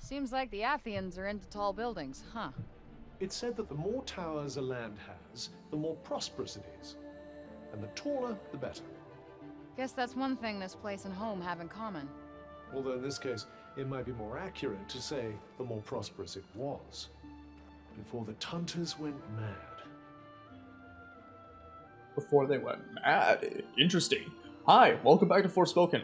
Seems like the Athians are into tall buildings, huh? It's said that the more towers a land has, the more prosperous it is. And the taller, the better. Guess that's one thing this place and home have in common. Although in this case, it might be more accurate to say the more prosperous it was. Before the Tantas went mad. Before they went mad. Interesting. Hi, welcome back to Forspoken.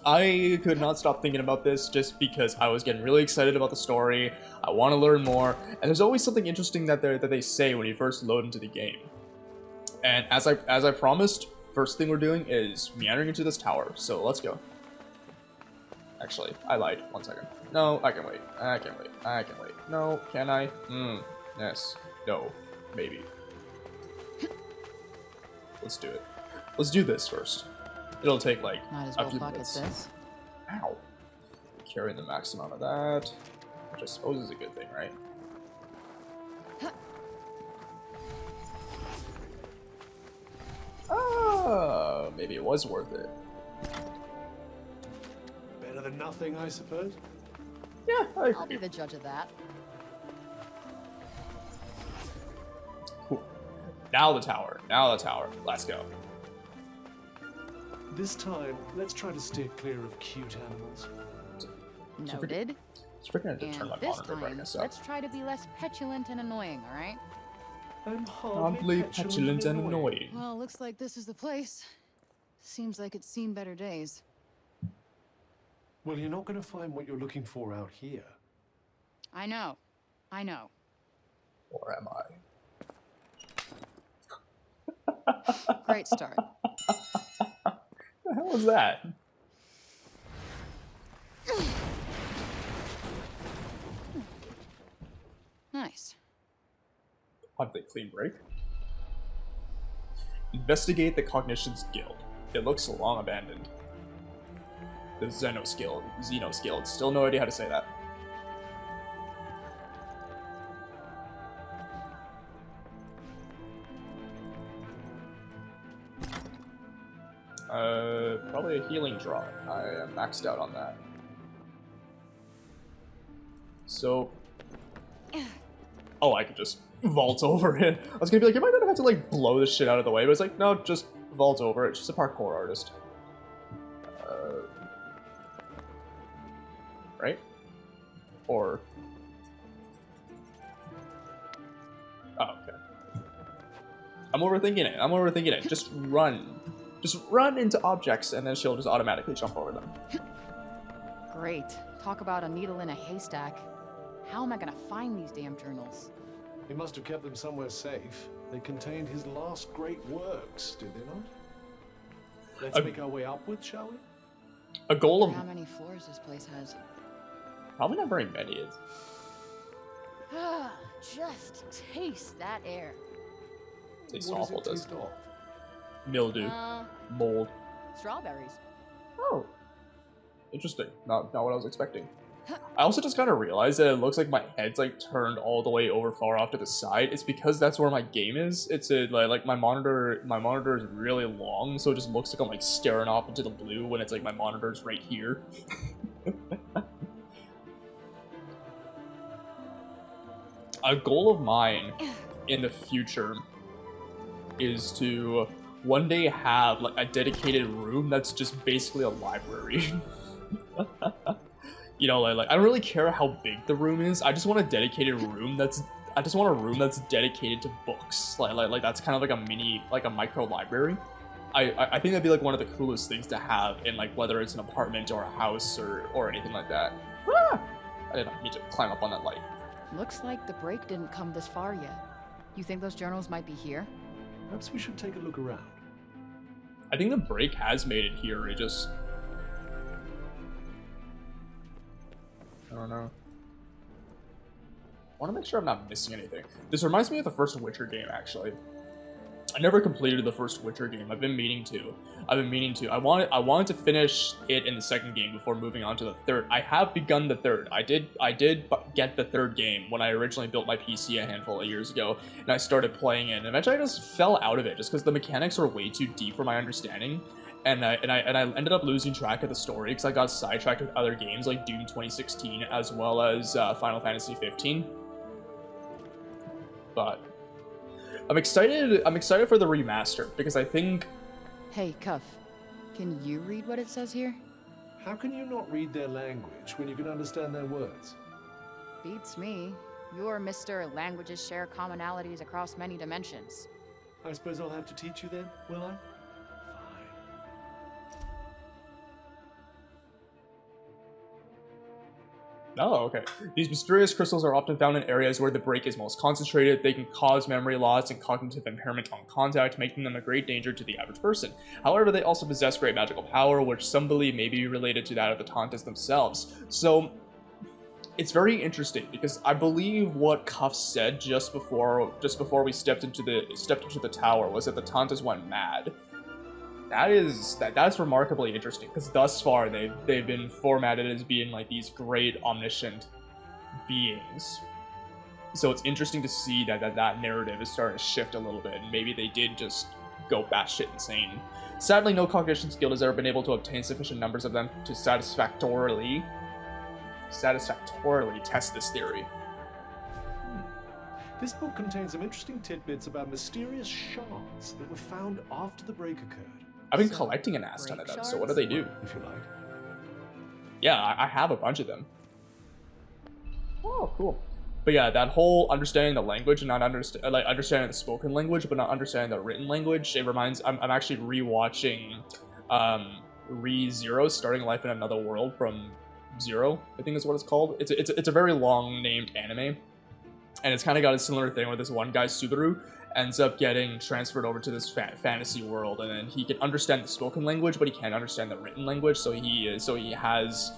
I could not stop thinking about this just because I was getting really excited about the story. I want to learn more, and there's always something interesting that they say when you first load into the game. And as I promised, first thing we're doing is meandering into this tower. So let's go. Actually, I lied. 1 second. No, I can wait. I can wait. I can wait. No, can I? Yes. No. Maybe. Let's do it. Let's do this first. It'll take like Might as a well few pocket minutes. this. Ow. Carrying the max amount of that, which I suppose is a good thing, right? Maybe it was worth it. Better than nothing, I suppose. Yeah, I I'll be agree. the judge of that. Cool. Now the tower. Now the tower. Let's go. This time, let's try to steer clear of cute animals. Noted. It's freaking had to turn And my this monitor time, brightness up. let's try to be less petulant and annoying, alright? I'm Hardly petulant and annoying. Well, looks like this is the place. Seems like it's seen better days. Well, you're not going to find what you're looking for out here. I know. I know. Or am I? Great start. What the hell was that? Nice. Have they clean break? Investigate the Cognition's Guild. It looks long abandoned. The Xenos Guild. Still no idea how to say that. Probably a healing draw. I am maxed out on that. So, oh, I could just vault over it. I was gonna be like, am I gonna have to like blow this shit out of the way? But it's like, no, just vault over it. She's a parkour artist. Right? Or... oh, okay. I'm overthinking it. Just run. Just run into objects and then she'll just automatically jump over them. Great. Talk about a needle in a haystack. How am I gonna find these damn journals? He must have kept them somewhere safe. They contained his last great works, did they not? Let's make our way upwards, shall we? A goal of... How many floors this place has? probably not very many. Just taste that air. Tastes What does awful, it does taste of? mildew, mold. Strawberries. Oh. Interesting. Not what I was expecting. I also just kind of realized that it looks like my head's like turned all the way over far off to the side. It's because that's where my game is. It's like my monitor is really long, so it just looks like I'm like staring off into the blue when it's like my monitor's right here. A goal of mine in the future is to one day have like a dedicated room that's just basically a library. You know, like I don't really care how big the room is. I just want a dedicated room that's dedicated to books. Like that's kind of like a mini, like a micro library. I think that'd be like one of the coolest things to have in like whether it's an apartment or a house or anything like that. Ah! I didn't need to climb up on that light. Looks like the break didn't come this far yet. You think those journals might be here? Perhaps we should take a look around. I think the break has made it here. It just... I don't know. I want to make sure I'm not missing anything. This reminds me of the first Witcher game, actually. I never completed the first Witcher game. I've been meaning to. I wanted to finish it in the second game before moving on to the third. I have begun the third. I did get the third game when I originally built my PC a handful of years ago, and I started playing it. And eventually, I just fell out of it just because the mechanics are way too deep for my understanding. and I ended up losing track of the story because I got sidetracked with other games like Doom 2016 as well as Final Fantasy 15. But I'm excited for the remaster because I think. Hey, Cuff. Can you read what it says here? How can you not read their language when you can understand their words? Beats me. You're Mr. Languages share commonalities across many dimensions. I suppose I'll have to teach you then, will I? Oh, okay. These mysterious crystals are often found in areas where the break is most concentrated. They can cause memory loss and cognitive impairment on contact, making them a great danger to the average person. However, they also possess great magical power, which some believe may be related to that of the Tantas themselves. So, it's very interesting because I believe what Cuff said just before we stepped into the tower was that the Tantas went mad. That's remarkably interesting because thus far they've been formatted as being like these great omniscient beings. So it's interesting to see that narrative is starting to shift a little bit, and maybe they did just go batshit insane. Sadly, no cognition skill has ever been able to obtain sufficient numbers of them to satisfactorily test this theory. This book contains some interesting tidbits about mysterious shards that were found after the break occurred. I've been collecting an ass ton of them, so what do they do? If you like. Yeah, I have a bunch of them. Oh, cool. But yeah, that whole understanding the language and not understanding the spoken language, but not understanding the written language. It reminds. I'm actually rewatching, Re:Zero, Starting Life in Another World from Zero. I think is what it's called. It's a very long named anime, and it's kind of got a similar thing where this one guy Subaru ends up getting transferred over to this fantasy world, and then he can understand the spoken language, but he can't understand the written language. So he has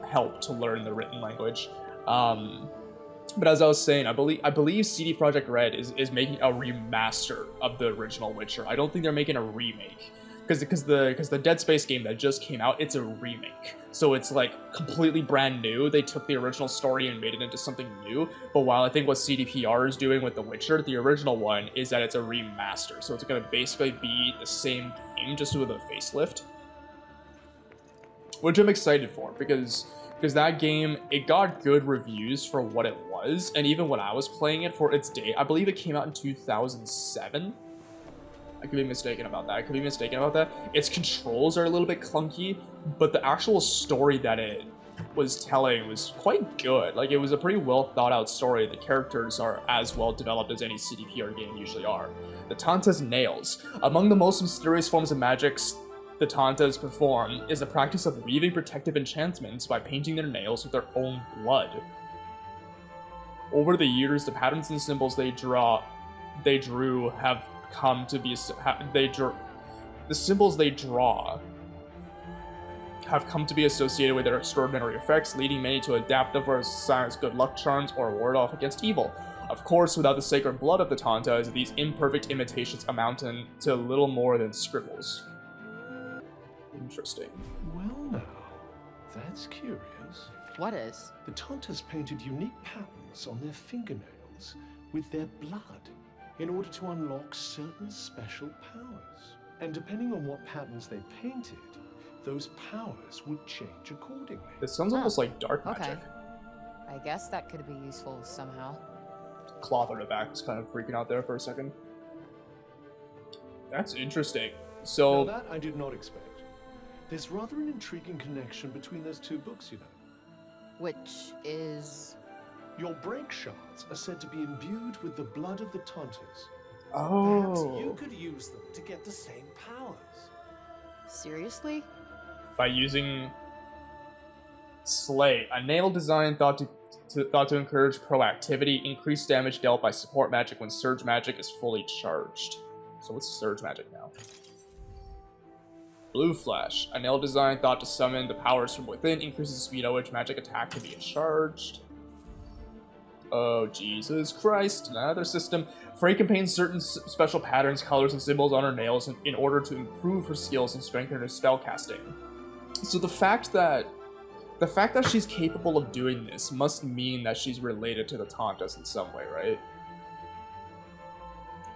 help to learn the written language. But as I was saying, I believe CD Projekt Red is making a remaster of the original Witcher. I don't think they're making a remake. Because the Dead Space game that just came out, it's a remake. So it's like completely brand new. They took the original story and made it into something new. But while I think what CDPR is doing with The Witcher, the original one, is that it's a remaster. So it's going to basically be the same game, just with a facelift. Which I'm excited for, because that game, it got good reviews for what it was. And even when I was playing it for its date, I believe it came out in 2007. I could be mistaken about that. Its controls are a little bit clunky, but the actual story that it was telling was quite good. Like, it was a pretty well thought out story. The characters are as well developed as any CDPR game usually are. The Tanta's nails. Among the most mysterious forms of magics the Tantas perform is the practice of weaving protective enchantments by painting their nails with their own blood. Over the years, the patterns and symbols they drew have come to be the symbols they draw have come to be associated with their extraordinary effects, leading many to adapt them for silence good luck charms or ward off against evil. Of course, without the sacred blood of the Tantas, these imperfect imitations amount to little more than scribbles. Interesting. Well now, that's curious. What is? The Tantas painted unique patterns on their fingernails with their blood in order to unlock certain special powers. And depending on what patterns they painted, those powers would change accordingly. This sounds almost like dark magic. Okay. I guess that could be useful somehow. Cloth on the back is kind of freaking out there for a second. That's interesting. So now that I did not expect. There's rather an intriguing connection between those two books, you know. Which is... Your break shards are said to be imbued with the blood of the Tantas. Oh. Perhaps you could use them to get the same powers. Seriously? By using Slay, a nail design thought to encourage proactivity, increase damage dealt by support magic when surge magic is fully charged. So what's surge magic now? Blue Flash, a nail design thought to summon the powers from within, increases the speed at which magic attack can be charged. Oh, Jesus Christ. Another system. Frey can paint certain special patterns, colors, and symbols on her nails in order to improve her skills and strengthen her spellcasting. So the fact that she's capable of doing this must mean that she's related to the Tantas in some way, right?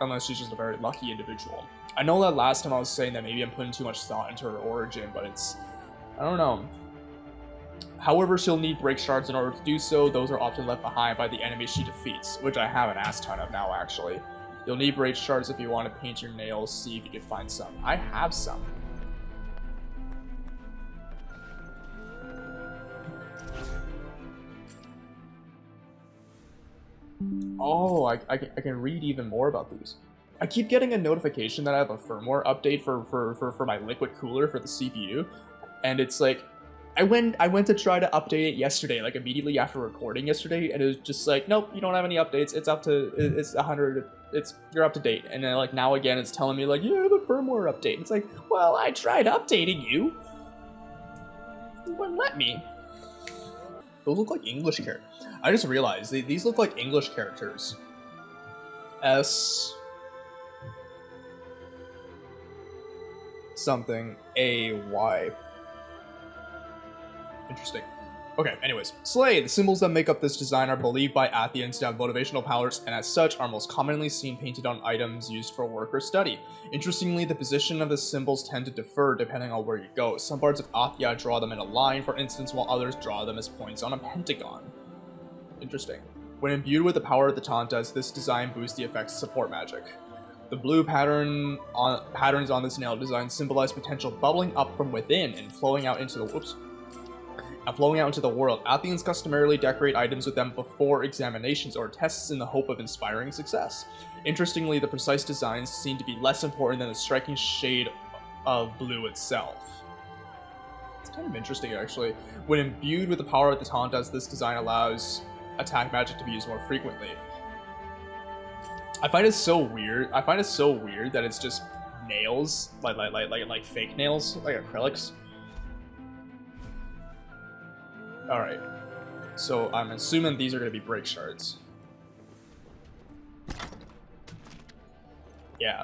Unless she's just a very lucky individual. I know that last time I was saying that maybe I'm putting too much thought into her origin, but it's... I don't know. However, she'll need break shards in order to do so. Those are often left behind by the enemies she defeats, which I have an ass ton of now, actually. You'll need break shards if you want to paint your nails. See if you can find some. I have some. Oh, I can read even more about these. I keep getting a notification that I have a firmware update for my liquid cooler for the CPU, and it's like, I went to try to update it yesterday, like immediately after recording yesterday, and it was just like, nope, you don't have any updates. It's it's 100. You're up to date. And then like now again, it's telling me like, you have a firmware update. It's like, well, I tried updating you. You wouldn't let me. Those look like English characters. I just realized these look like English characters. S something AY. Interesting. Okay, anyways. Slay, the symbols that make up this design are believed by Athenians to have motivational powers, and as such are most commonly seen painted on items used for work or study. Interestingly, the position of the symbols tend to differ depending on where you go. Some parts of Athia draw them in a line, for instance, while others draw them as points on a pentagon. Interesting. When imbued with the power of the Tantas, this design boosts the effects of support magic. The blue patterns on this nail design symbolize potential bubbling up from within and flowing out into the world. Athenians customarily decorate items with them before examinations or tests in the hope of inspiring success. Interestingly, the precise designs seem to be less important than the striking shade of blue itself. It's kind of interesting, actually. When imbued with the power of the Tantas, this design allows attack magic to be used more frequently. I find it so weird that it's just nails, like fake nails, like acrylics. Alright, so I'm assuming these are going to be break shards. Yeah.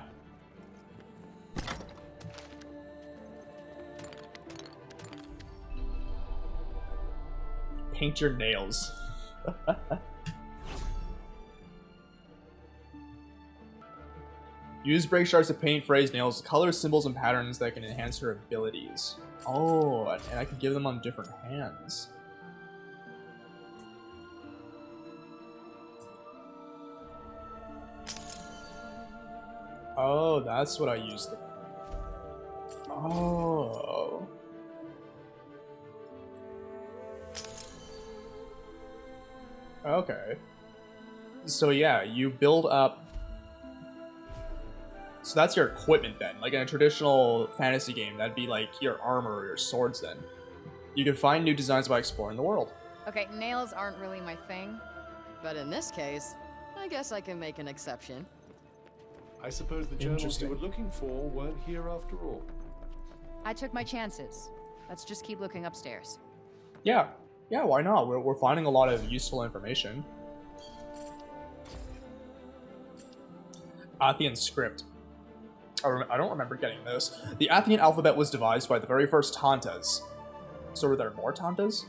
Paint your nails. Use break shards to paint Frey's nails, color symbols and patterns that can enhance her abilities. Oh, and I can give them on different hands. Oh, that's what I used. Oh. Okay. So yeah, you build up... So that's your equipment then. Like in a traditional fantasy game, that'd be like your armor or your swords then. You can find new designs by exploring the world. Okay, nails aren't really my thing, but in this case, I guess I can make an exception. I suppose the journals you were looking for weren't here after all. I took my chances. Let's just keep looking upstairs. Yeah, why not? We're finding a lot of useful information. Athenian script. I don't remember getting this. The Athenian alphabet was devised by the very first Tantas. So were there more Tantas?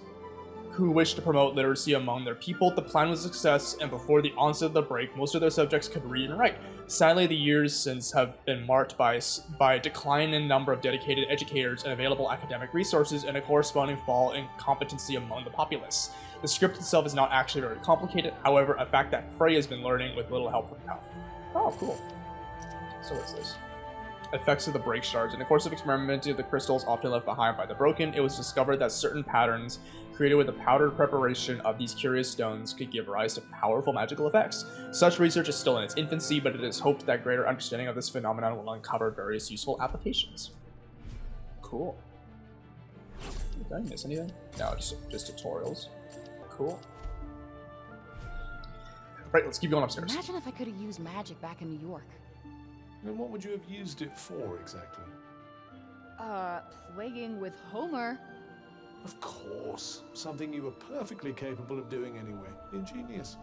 Who wished to promote literacy among their people. The plan was a success, and before the onset of the break, most of their subjects could read and write. Sadly, the years since have been marked by a decline in number of dedicated educators and available academic resources, and a corresponding fall in competency among the populace. The script itself is not actually very complicated, however, a fact that Frey has been learning with little help from Cuff. Oh, cool. So what's this? Effects of the break shards. In the course of experimenting with the crystals often left behind by the broken, it was discovered that certain patterns created with the powdered preparation of these curious stones could give rise to powerful magical effects. Such research is still in its infancy, but it is hoped that greater understanding of this phenomenon will uncover various useful applications. Cool. Did I miss anything? No, just tutorials. Cool. Right, let's keep going upstairs. Imagine if I could have used magic back in New York. And what would you have used it for, exactly? Plaguing with Homer. Of course. Something you were perfectly capable of doing anyway. Ingenious.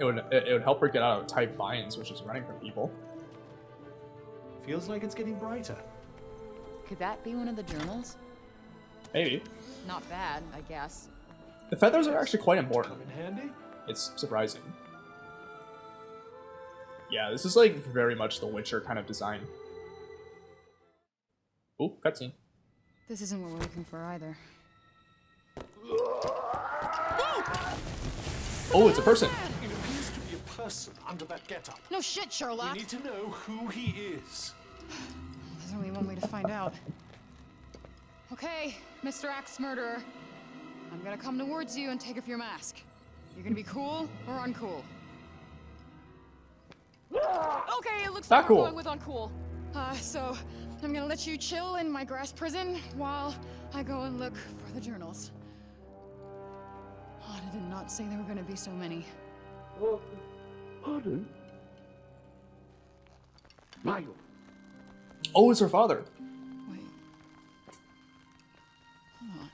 It would help her get out of tight binds, which is running from people. Feels like it's getting brighter. Could that be one of the journals? Maybe. Not bad, I guess. The feathers are actually quite important. Come in handy. It's surprising. Yeah, this is like very much the Witcher kind of design. Oh, cutscene. This isn't what we're looking for either. Oh, it's a person. It appears to be a person under that getup. No shit, Sherlock! We need to know who he is. There's only one way to find out. Okay, Mr. Axe Murderer. I'm gonna come towards you and take off your mask. You're gonna be cool or uncool. Okay, it looks Not like cool. we're going with uncool. So I'm gonna let you chill in my grass prison while I go and look for the journals. Oh, I did not say there were gonna be so many. Pardon? Michael. Oh, it's her father. Wait. Hold on.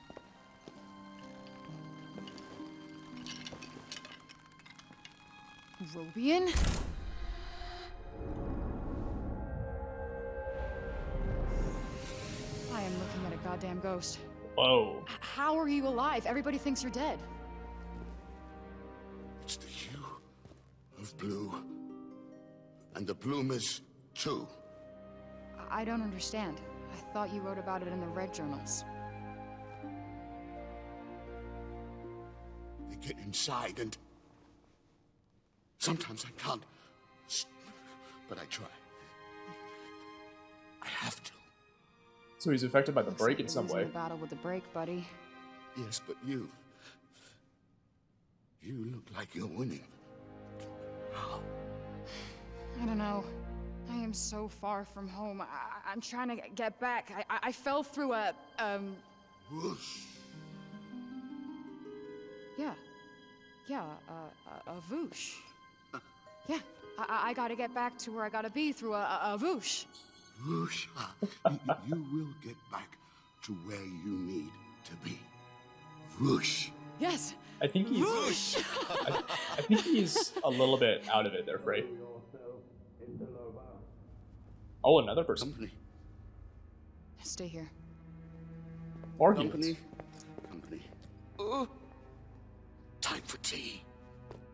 Robian? I am looking at a goddamn ghost. Whoa. How are you alive? Everybody thinks you're dead. It's the hue of blue. And the bloomers, too. I don't understand. I thought you wrote about it in the red journals. They get inside and... Sometimes I can't. But I try. I have to. So he's affected by the Looks break like in you're some losing way. the battle with the break, buddy. Yes, but you... You look like you're winning. How? I don't know. I am so far from home. I'm trying to get back. I fell through a, Whoosh. Yeah. Yeah, a whoosh. Yeah, I gotta get back to where I gotta be through a whoosh. Whoosh. You will get back to where you need to be. Whoosh. Yes. I think he's. Whoosh. I think he's a little bit out of it there, Frey. Oh, another person. Company. Stay here. Arguments. Company. Time for tea.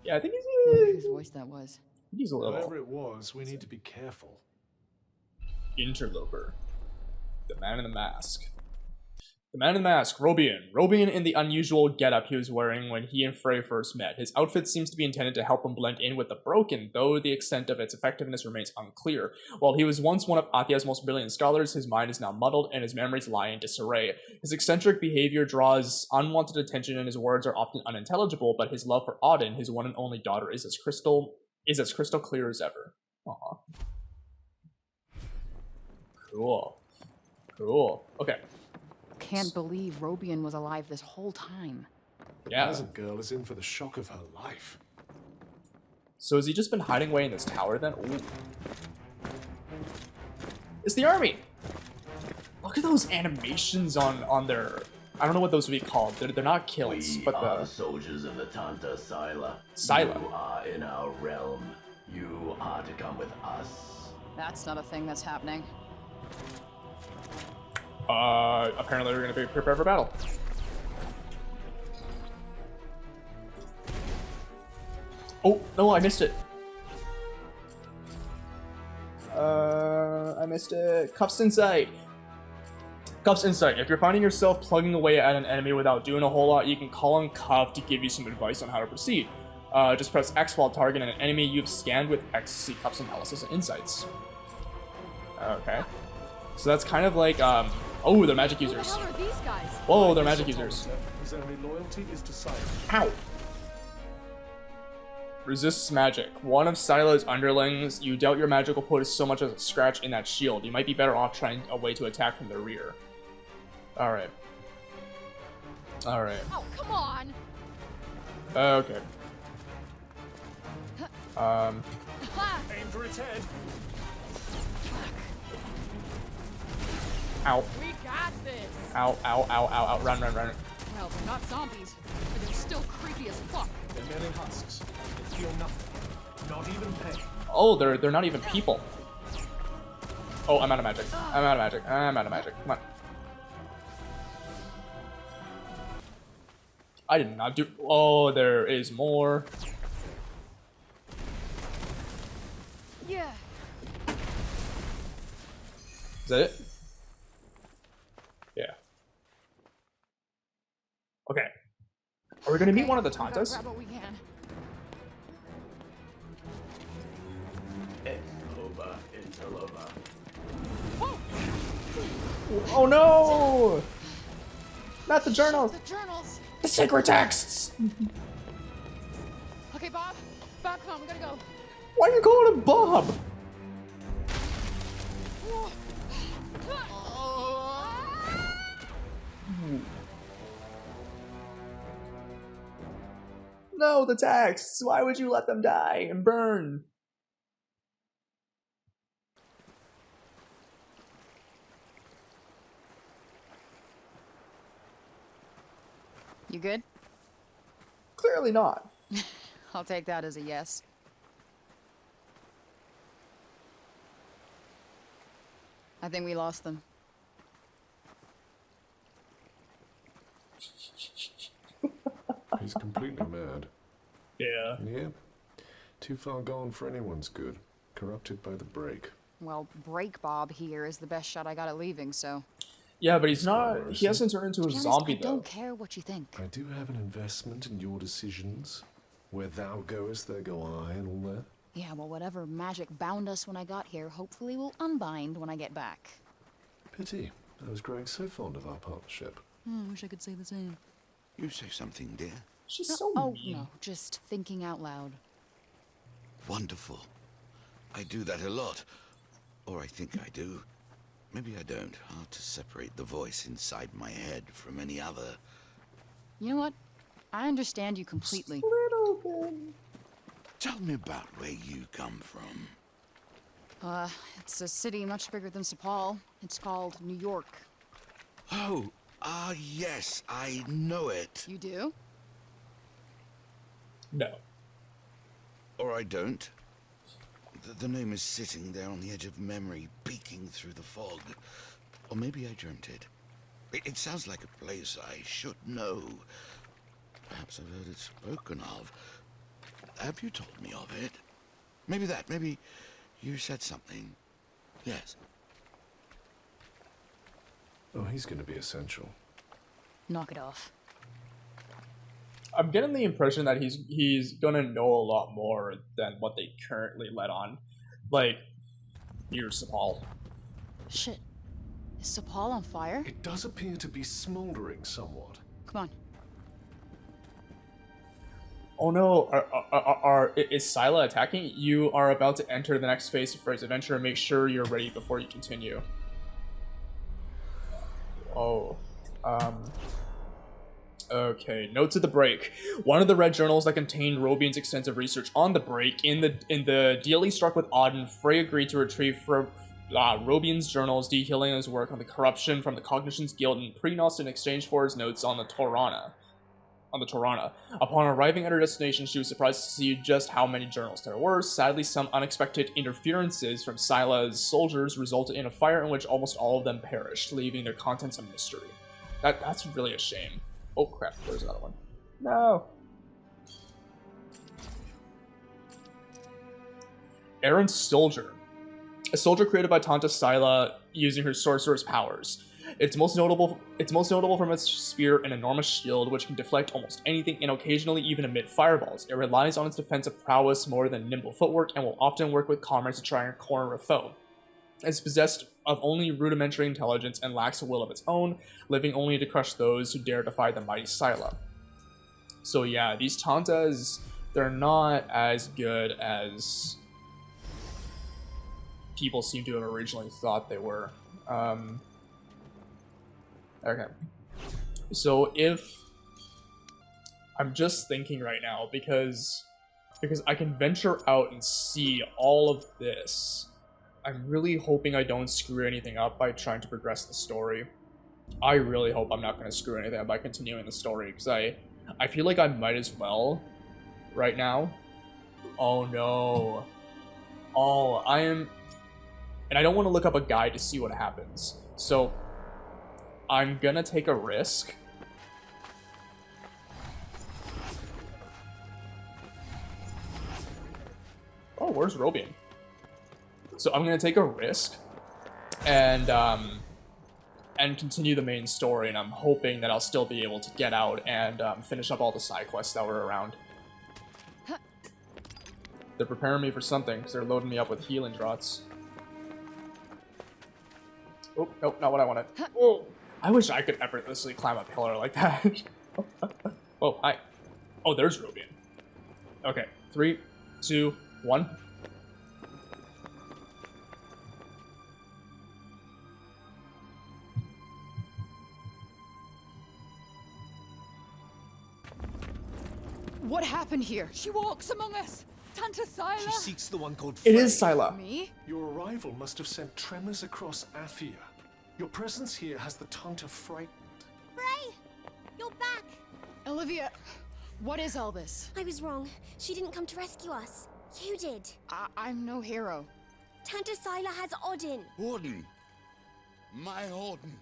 Yeah, I think I wonder he's. whose voice that was. He's a Whatever little it was, we need to be careful. interloper. The man in the mask. The man in the mask, Robian. Robian in the unusual getup he was wearing when he and Frey first met. His outfit seems to be intended to help him blend in with the Broken, though the extent of its effectiveness remains unclear. While he was once one of Athia's most brilliant scholars, his mind is now muddled and his memories lie in disarray. His eccentric behavior draws unwanted attention and his words are often unintelligible, but his love for Auden, his one and only daughter, is as crystal clear as ever. Aw. Cool. Cool. Okay. Can't believe Robian was alive this whole time. Yeah. Peasant girl is in for the shock of her life. So has he just been hiding away in this tower then? Ooh. It's the army! Look at those animations on their... I don't know what those would be called. They're not kilts, We but are the... the soldiers of the Tanta Sila. Sila. You are in our realm. You are to come with us. That's not a thing that's happening. Apparently we're gonna be prepared for battle. Oh, no, I missed it. I missed it. Cuffs Insight. Cuffs Insight. If you're finding yourself plugging away at an enemy without doing a whole lot, you can call on Cuff to give you some advice on how to proceed. Just press X while targeting an enemy you've scanned with X to see Cuff's analysis and insights. Okay. So that's kind of like, oh, they're magic users. Who the hell are these guys? Whoa, they're magic users. His only loyalty is to silence. Ow! Resists magic. One of Sila's underlings, you doubt your magic will put so much as a scratch in that shield. You might be better off trying a way to attack from the rear. Alright. Alright. Oh, come on! Okay. Ha! Aim for its head. Ow. We got this! Ow, ow, ow, ow, ow. Run, run, run. Well, they're not zombies, but they're still creepy as fuck. They're merely husks. They feel nothing. Not even pain. Oh, they're not even people. Oh, I'm out of magic. I'm out of magic. I'm out of magic. Come on. I did not do... Oh, there is more. Is that it? Yeah. Okay. Are we gonna meet one of the we gotta Tantas? grab what we can. It's over. It's over. Oh no! Not the journals! The journals. The secret texts! Okay, Bob. Bob, come on, we gotta go. Why are you calling him Bob? No, the texts! Why would you let them die and burn? You good? Clearly not. I'll take that as a yes. I think we lost them. He's completely mad. Yeah. Yeah. Too far gone for anyone's good. Corrupted by the break. Well, Break Bob here is the best shot I got at leaving, so... Yeah, but he's not. He hasn't turned into a To be honest, zombie I though. don't care what you think. I do have an investment in your decisions. Where thou goest, there go I, and all that. Yeah, well, whatever magic bound us when I got here, hopefully will unbind when I get back. Pity. I was growing so fond of our partnership. I wish I could say the same. You say something, dear. She's so Oh, mean. no, just thinking out loud. Wonderful. I do that a lot. Or I think I do. Maybe I don't. Hard to separate the voice inside my head from any other. You know what? I understand you completely. Little bit. Tell me about where you come from. It's a city much bigger than Sepal. It's called New York. Oh, yes, I know it. You do? No. Or I don't. The name is sitting there on the edge of memory, peeking through the fog. Or maybe I dreamt it. It sounds like a place I should know. Perhaps I've heard it spoken of. Have you told me of it? Maybe you said something. Yes. Oh, he's going to be essential. Knock it off. I'm getting the impression that he's gonna know a lot more than what they currently let on. Like, here's Sepal. Shit. Is Sepal on fire? It does appear to be smoldering somewhat. Come on. Oh no, is Scylla attacking? You are about to enter the next phase of Frey's adventure. Make sure you're ready before you continue. Oh, okay, note to the break. One of the red journals that contained Robian's extensive research on the break. In the deal he struck with Auden, Frey agreed to retrieve Robian's journals detailing his work on the corruption from the Cognisant's Guild and Prenos in exchange for his notes on the Torana. Upon arriving at her destination, she was surprised to see just how many journals there were. Sadly, some unexpected interferences from Scylla's soldiers resulted in a fire in which almost all of them perished, leaving their contents a mystery. That's really a shame. Oh crap, there's another one. No. Errant Soldier. A soldier created by Tanta Scylla using her sorcerer's powers. It's most notable from its spear and enormous shield, which can deflect almost anything and occasionally even emit fireballs. It relies on its defensive prowess more than nimble footwork and will often work with comrades to try and corner a foe. It's possessed of only rudimentary intelligence and lacks a will of its own, living only to crush those who dare defy the mighty Scylla. So yeah, these Tantas, they're not as good as people seem to have originally thought they were. Okay. So if... I'm just thinking right now, because I can venture out and see all of this, I'm really hoping I don't screw anything up by trying to progress the story. I really hope I'm not going to screw anything up by continuing the story, because I feel like I might as well right now. Oh no. Oh, I am... And I don't want to look up a guide to see what happens. So, I'm gonna take a risk. Oh, where's Robian? So I'm gonna take a risk and continue the main story, and I'm hoping that I'll still be able to get out and finish up all the side quests that were around. They're preparing me for something, because they're loading me up with healing drops. Oh, nope, not what I wanted. Oh, I wish I could effortlessly climb a pillar like that. Oh, hi. Oh, there's Robian. Okay, 3, 2, 1. What happened here? She walks among us. Tanta Sila. She seeks the one called Frey. It is Sila. Me? Your arrival must have sent tremors across Athia. Your presence here has the Tanta frightened. Frey! You're back! Olivia, what is all this? I was wrong. She didn't come to rescue us. You did. I'm no hero. Tanta Sila has Odin. Warden. My Warden.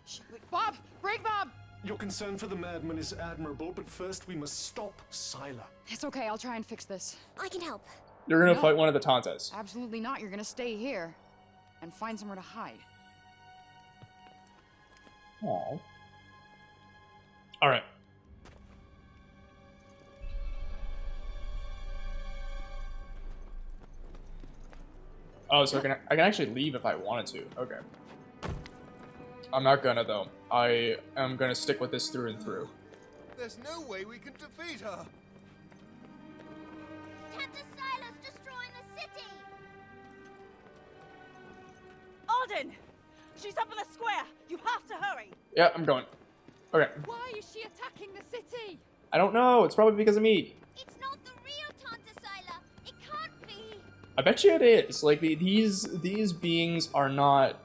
Bob! Break Bob! Your concern for the madman is admirable, but first we must stop Sila. It's okay, I'll try and fix this. I can help. You're gonna No. fight one of the Tantas. Absolutely not. You're gonna stay here and find somewhere to hide. Aww. Alright. Oh, so I can actually leave if I wanted to. Okay. I'm not gonna, though. I am gonna stick with this through and through. There's no way we can defeat her. Tanta Sila's destroying the city! Odin! She's up in the square! You have to hurry! Yeah, I'm going. Okay. Why is she attacking the city? I don't know. It's probably because of me. It's not the real Tanta Sila! It can't be! I bet you it is. Like, these beings are not...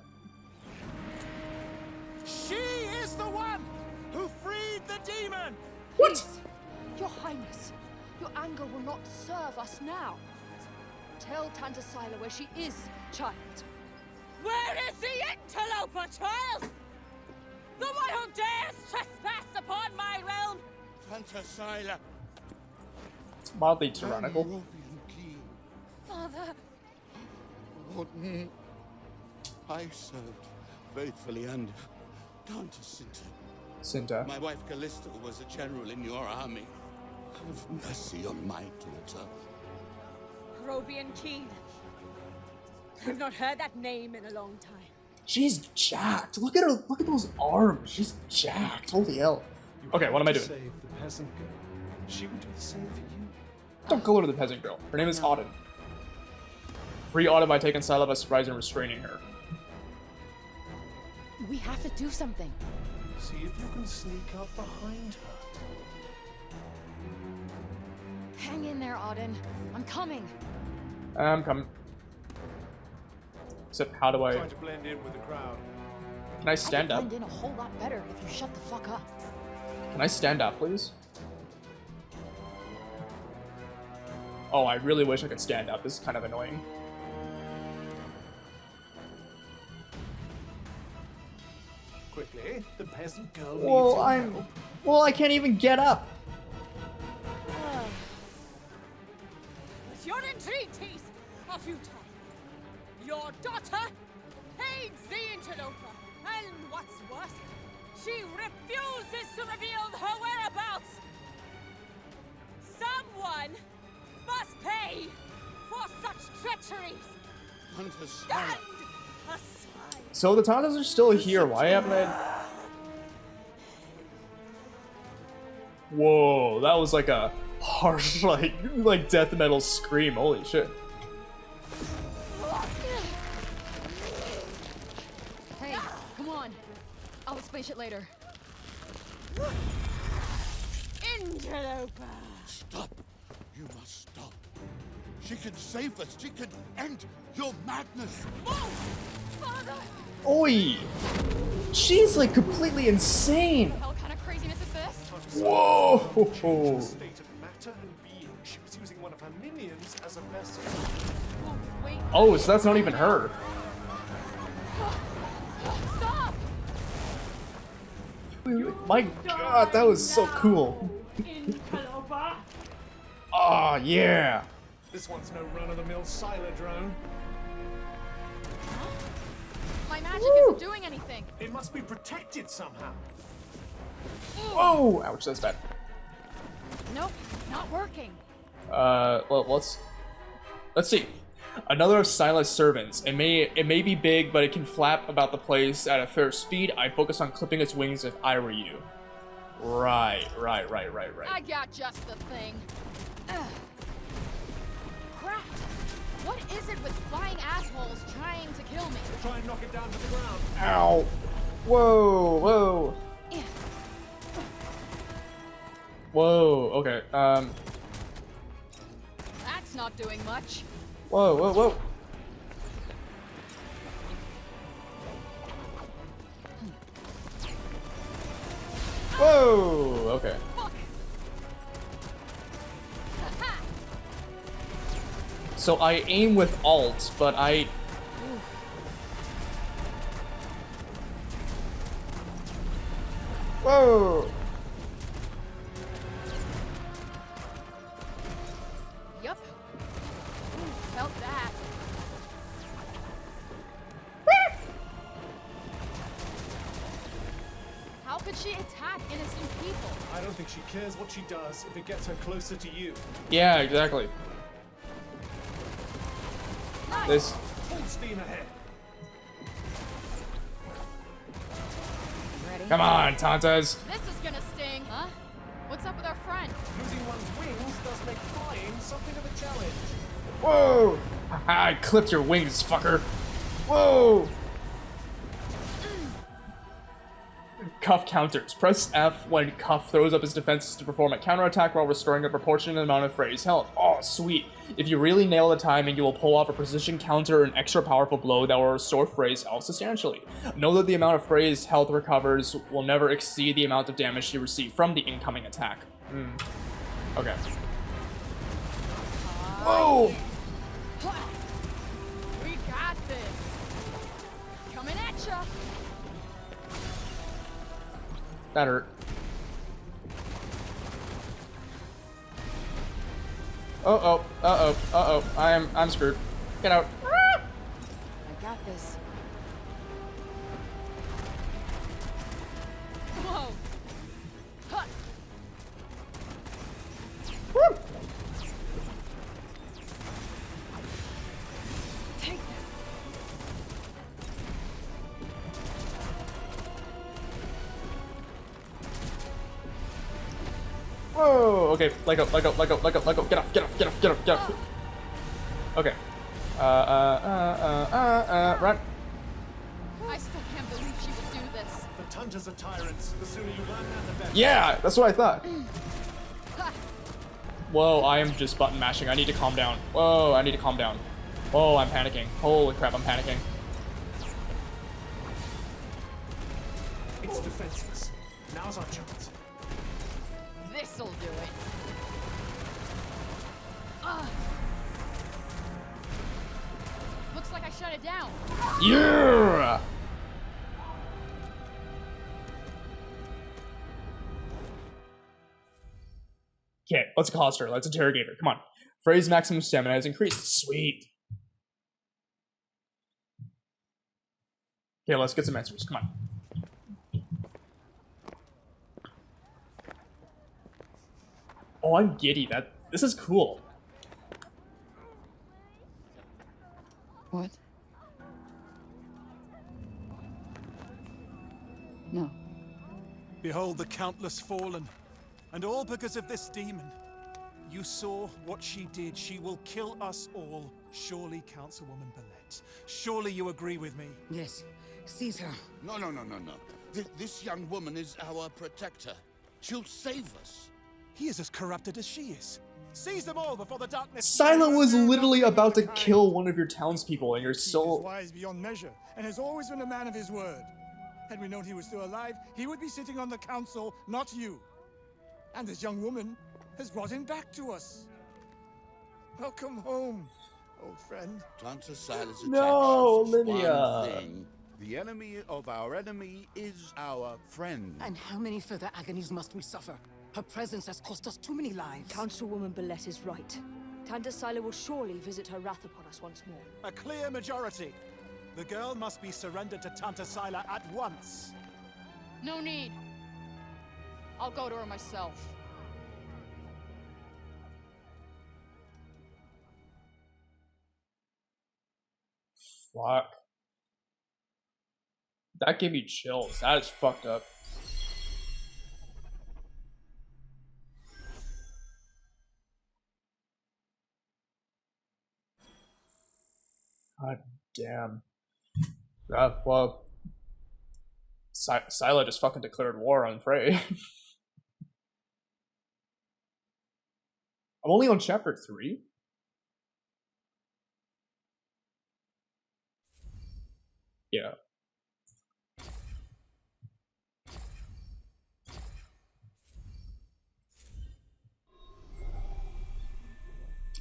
She is the one who freed the demon. What? Your Highness, your anger will not serve us now. Tell Tanta Sila where she is, child. Where is the interloper, child? The one who dares trespass upon my realm? Tanta Sila. It's mildly tyrannical. European king. Father, Warden. I served faithfully under Tanta Sinta. Sinta. My wife Callista was a general in your army. Have mercy on my daughter. Robian Keen. I've not heard that name in a long time. She's jacked. Look at her. Look at those arms. She's jacked. Holy hell. Okay, what am I doing? Save the peasant girl. She would do the same for you. Don't call her the peasant girl. Her name is Auden. Free Auden by taking Sila by surprise and restraining her. We have to do something. See if you can sneak up behind her. Hang in there, Auden. I'm coming. I'm coming. Except, how do I... Trying to blend in with the crowd. Can I stand I up? could blend in a whole lot better if you shut the fuck up. Can I stand up, please? Oh, I really wish I could stand up. This is kind of annoying. Quickly, the peasant girl needs Well, your I'm... help. Well, I can't even get up. But your entreaties are futile. Your daughter aids the interloper. And what's worse, she refuses to reveal her whereabouts. Someone must pay for such treacheries. Tanta Stand Sila. aside. So the Tantas are still here. Why haven't I... Whoa, that was like a harsh, like death metal scream. Holy shit. Hey, come on. I'll explain shit later. Interloper. Stop. You must stop. She can save us. She can end your madness. Father! Oi! She's like completely insane. What the hell kind of craziness is this? Whoa! The state of matter and being. She was using one of her minions as a vessel. Oh, wait. Oh, so that's not even her. Stop! My god, that was so cool. Interloper. Ah, yeah. This one's no run-of-the-mill Sila drone. My magic isn't doing anything. It must be protected somehow. Whoa! Ouch, that's bad. Nope, not working. Well, let's see. Another of Sila's servants. It may be big, but it can flap about the place at a fair speed. I'd focus on clipping its wings if I were you. Right. I got just the thing. Ugh. Crap! What is it with flying assholes trying to kill me? Try and knock it down to the ground. Ow! Whoa! Yeah. Whoa, okay, That's not doing much. Whoa. Whoa, okay. Fuck. So I aim with alt, but I... Whoa! Yup. Felt that. How could she attack innocent people? I don't think she cares what she does if it gets her closer to you. Yeah, exactly. Nice. This... Full steam ahead. Ready? Come on, Tantas! This is gonna sting. Huh? What's up with our friend? Losing one's wings does make flying something of a challenge. Whoa! I clipped your wings, fucker! Whoa! Cuff counters. Press F when Cuff throws up his defenses to perform a counterattack while restoring a proportionate amount of Frey's health. Oh, sweet. If you really nail the timing, you will pull off a precision counter or an extra powerful blow that will restore Frey's health substantially. Know that the amount of Frey's health recovers will never exceed the amount of damage she received from the incoming attack. Okay. Whoa! We got this. Coming at ya. That hurt. Uh-oh. I'm screwed. Get out. I got this. Whoa. Huh. Woo! Take this. Whoa! Okay, let go. Get off. Okay. Run. I still can't believe she would do this. The Tantas are tyrants. The sooner you learn that, the better. Yeah, that's what I thought. Whoa, I am just button mashing. I need to calm down. Whoa, I need to calm down. Whoa, I'm panicking. Holy crap, I'm panicking. It's defenseless. Now's our chance. This'll do it. Looks like I shut it down. Yeah! Okay, let's accost her. Let's interrogate her. Come on. Frey's maximum stamina has increased. Sweet. Okay, let's get some answers. Come on. Oh, I'm giddy. This is cool. What? No. Behold the countless fallen, and all because of this demon. You saw what she did. She will kill us all. Surely, Councilwoman Bellet. Surely you agree with me. Yes. Seize her. No. This young woman is our protector. She'll save us. He is as corrupted as she is. Seize them all before the darkness... Sila was literally about to kill one of your townspeople, and you're He is so... wise beyond measure, and has always been a man of his word. Had we known he was still alive, he would be sitting on the council, not you. And this young woman has brought him back to us. Welcome home, old friend. Tanta Sila's No, attached to Lydia. one thing. The enemy of our enemy is our friend. And how many further agonies must we suffer? Her presence has cost us too many lives. Councilwoman Bellet is right. Tanta Sila will surely visit her wrath upon us once more. A clear majority. The girl must be surrendered to Tanta at once. No need. I'll go to her myself. Fuck. That gave me chills. That is fucked up. God damn. Well, Scylla just fucking declared war on Frey. I'm only on chapter 3. Yeah.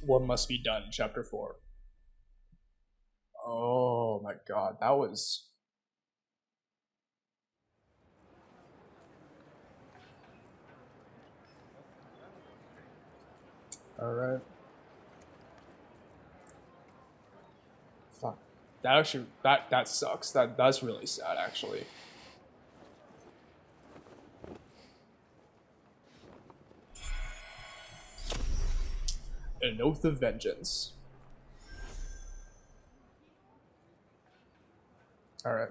What must be done, chapter 4. Oh my god, that was... Alright. Fuck. That actually, that sucks. That's really sad, actually. An oath of vengeance. Alright.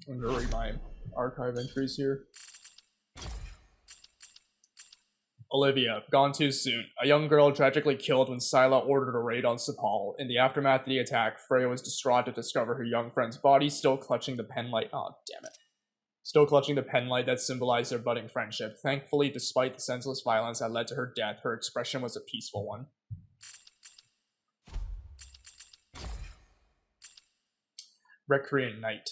I'm gonna read my archive entries here. Olivia, gone too soon. A young girl tragically killed when Scylla ordered a raid on Sepal. In the aftermath of the attack, Frey was distraught to discover her young friend's body still clutching the penlight. Oh, damn it. Still clutching the penlight that symbolized their budding friendship. Thankfully, despite the senseless violence that led to her death, her expression was a peaceful one. Recreant Knight.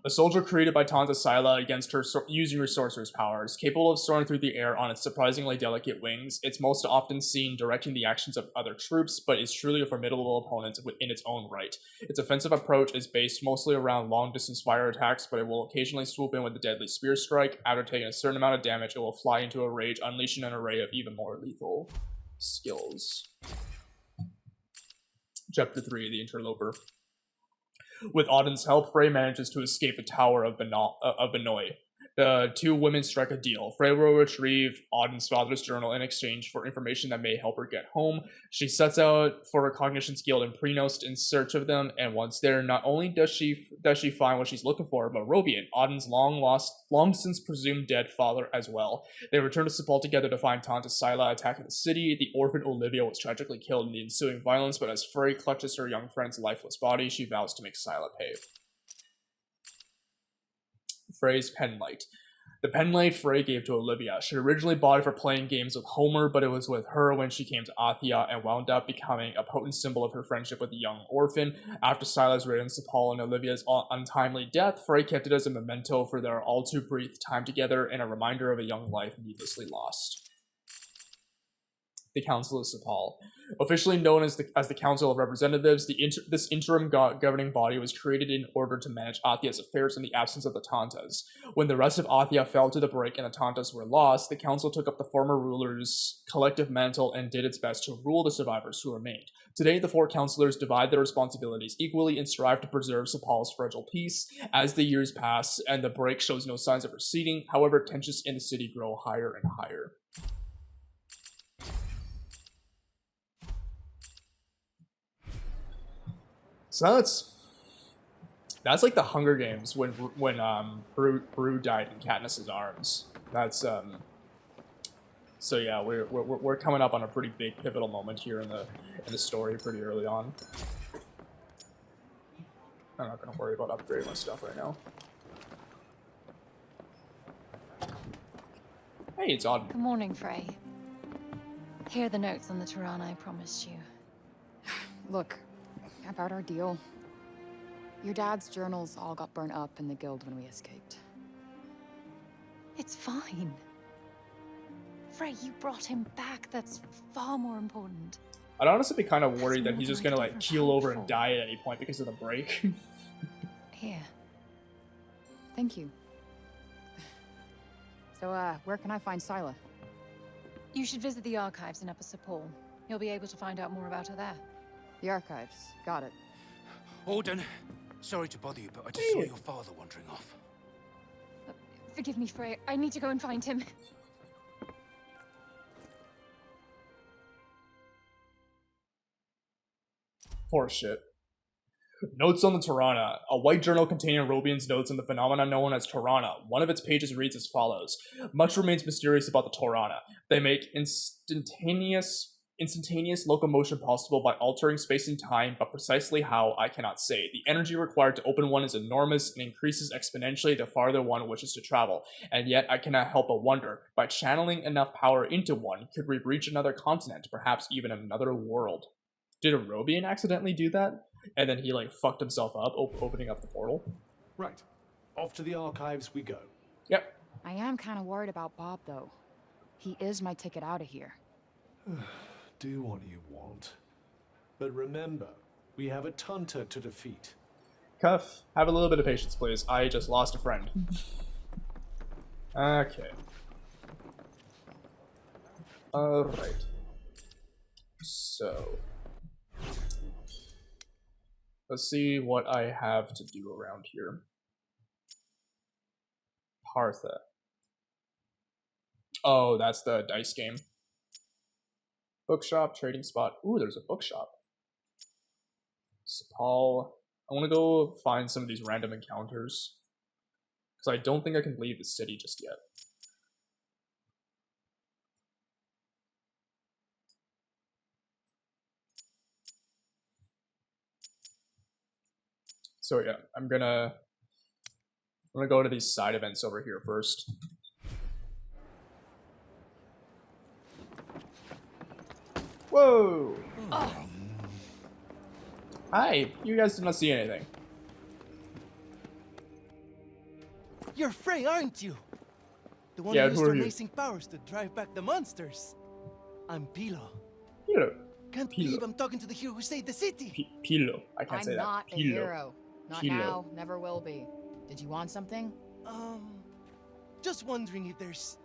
A soldier created by Tanta against her using her sorcerer's powers, capable of soaring through the air on its surprisingly delicate wings. It's most often seen directing the actions of other troops, but is truly a formidable opponent in its own right. Its offensive approach is based mostly around long-distance fire attacks, but it will occasionally swoop in with a deadly spear strike. After taking a certain amount of damage, it will fly into a rage, unleashing an array of even more lethal skills. Chapter 3, The Interloper. With Auden's help, Frey manages to escape the Tower of Benoy. The two women strike a deal. Frey will retrieve Auden's father's journal in exchange for information that may help her get home. She sets out for a cognisant guild in Prenost in search of them, and once there, not only does she find what she's looking for, but Robian, Auden's long since presumed dead father as well. They return to Sepal together to find Tanta attacking the city. The orphan Olivia was tragically killed in the ensuing violence, but as Frey clutches her young friend's lifeless body, she vows to make Scylla pay. Frey's penlight. The penlight Frey gave to Olivia. She originally bought it for playing games with Homer, but it was with her when she came to Athia and wound up becoming a potent symbol of her friendship with the young orphan. After Scylla's raid on Sepal and Olivia's untimely death, Frey kept it as a memento for their all too brief time together and a reminder of a young life needlessly lost. The Council of Sepal. Officially known as the Council of Representatives, this interim governing body was created in order to manage Athia's affairs in the absence of the Tantas. When the rest of Athia fell to the break and the Tantas were lost, the council took up the former ruler's collective mantle and did its best to rule the survivors who remained. Today, the four councillors divide their responsibilities equally and strive to preserve Sepal's fragile peace. As the years pass and the break shows no signs of receding, however, tensions in the city grow higher and higher. So that's like the Hunger Games when Brue died in Katniss's arms. That's so yeah, we're coming up on a pretty big pivotal moment here in the story pretty early on. I'm not gonna worry about upgrading my stuff right now. Hey, it's Auden. Good morning, Frey. Here are the notes on the Tirana I promised you. Look, about our deal. Your dad's journals all got burnt up in the guild when we escaped. It's fine. Frey, you brought him back. That's far more important. I'd honestly be kind of worried that he's just gonna like keel over and die at any point because of the break. Here. Thank you. So, where can I find Sila? You should visit the archives in Upper Sepul. You'll be able to find out more about her there. The archives. Got it. Alden, sorry to bother you, but I just saw your father wandering off. Forgive me, Frey. I need to go and find him. Poor shit. Notes on the Tirana. A white journal containing Robian's notes on the phenomenon known as Tirana. One of its pages reads as follows. Much remains mysterious about the Tirana. They make instantaneous locomotion possible by altering space and time, but precisely how, I cannot say. The energy required to open one is enormous and increases exponentially the farther one wishes to travel. And yet I cannot help but wonder, by channeling enough power into one, could we reach another continent, perhaps even another world? Did a Robian accidentally do that? And then he, like, fucked himself up, opening up the portal? Right. Off to the archives we go. Yep. I am kind of worried about Bob, though. He is my ticket out of here. Do what you want. But remember, we have a Tanta to defeat. Cuff, have a little bit of patience, please. I just lost a friend. Okay. Alright. So... let's see what I have to do around here. Partha. Oh, that's the dice game. Bookshop, trading spot. Ooh, there's a bookshop. Sepal. I want to go find some of these random encounters. Because I don't think I can leave the city just yet. So yeah, I'm gonna go to these side events over here first. Whoa! Oh. Hi, you guys did not see anything. You're Frey, aren't you? The one Yeah, who used who her are you? amazing powers to drive back the monsters. I'm Pilo. Pilo. Can't believe I'm talking to the hero who saved the city. Pilo. I can't say I'm that. not a Pilo. hero. Not Pilo. now, never will be. Did you want something? Just wondering if there's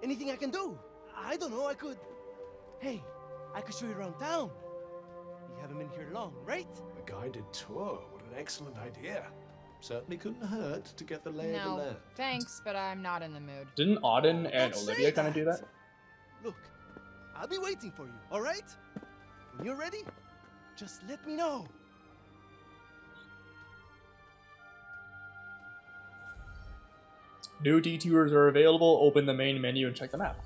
anything I can do. I don't know, I could... Hey, I could show you around town. You haven't been here long, right? A guided tour, what an excellent idea. Certainly couldn't hurt to get the lay of the No, land. thanks, but I'm not in the mood. Didn't Auden and Don't Olivia say kind of do that? Look, I'll be waiting for you, all right? When you're ready, just let me know. New detours are available. Open the main menu and check the map.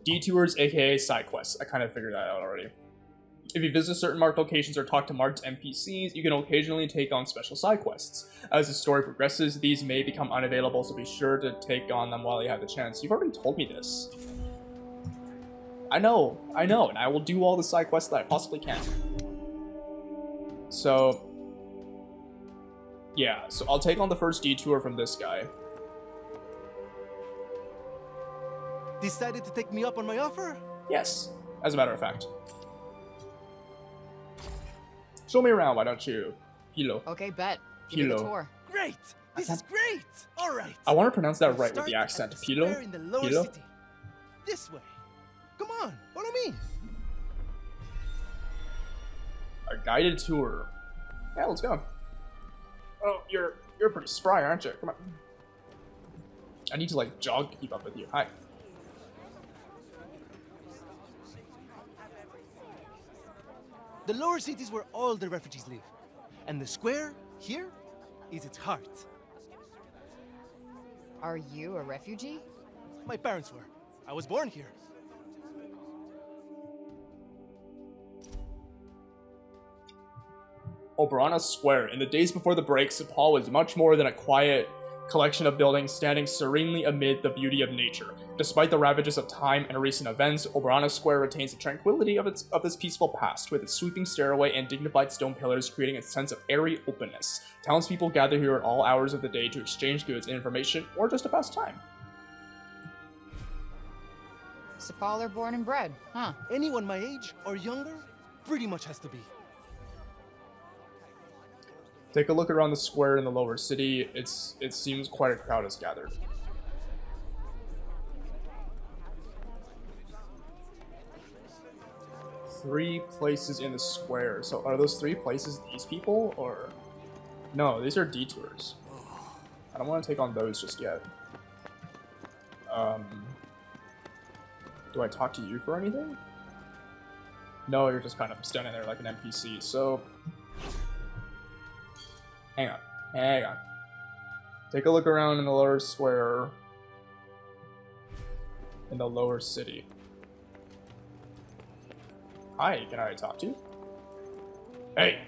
Detours, aka side quests. I kind of figured that out already. If you visit certain marked locations or talk to marked NPCs, you can occasionally take on special side quests. As the story progresses, these may become unavailable, so be sure to take on them while you have the chance. You've already told me this. I know, and I will do all the side quests that I possibly can. So, yeah, so I'll take on the first detour from this guy. Decided to take me up on my offer? Yes, as a matter of fact. Show me around, why don't you? Pilo. Okay, bet. Give me the Pilo. tour. Great! This is great! Alright. I want to pronounce that right with Start the at accent. the Pilo? square in the lower Pilo? city. This way. Come on, follow me. A guided tour. Yeah, let's go. Oh, you're pretty spry, aren't you? Come on. I need to like jog to keep up with you. Hi. The lower city is where all the refugees live. And the square, here, is its heart. Are you a refugee? My parents were. I was born here. Oberana Square. In the days before the break, Sepal was much more than a quiet collection of buildings standing serenely amid the beauty of nature. Despite the ravages of time and recent events, Oberana Square retains the tranquility of its peaceful past, with its sweeping stairway and dignified stone pillars creating a sense of airy openness. Townspeople gather here at all hours of the day to exchange goods and information, or just to pass time. Sepal born and bred, huh? Anyone my age or younger pretty much has to be. Take a look around the square in the lower city. It seems quite a crowd has gathered. Three places in the square. So are those 3 places these people, or no? These are detours. I don't want to take on those just yet. Do I talk to you for anything? No, you're just kind of standing there like an NPC. So hang on. Take a look around in the lower square in the lower city. Hi, can I talk to you? Hey!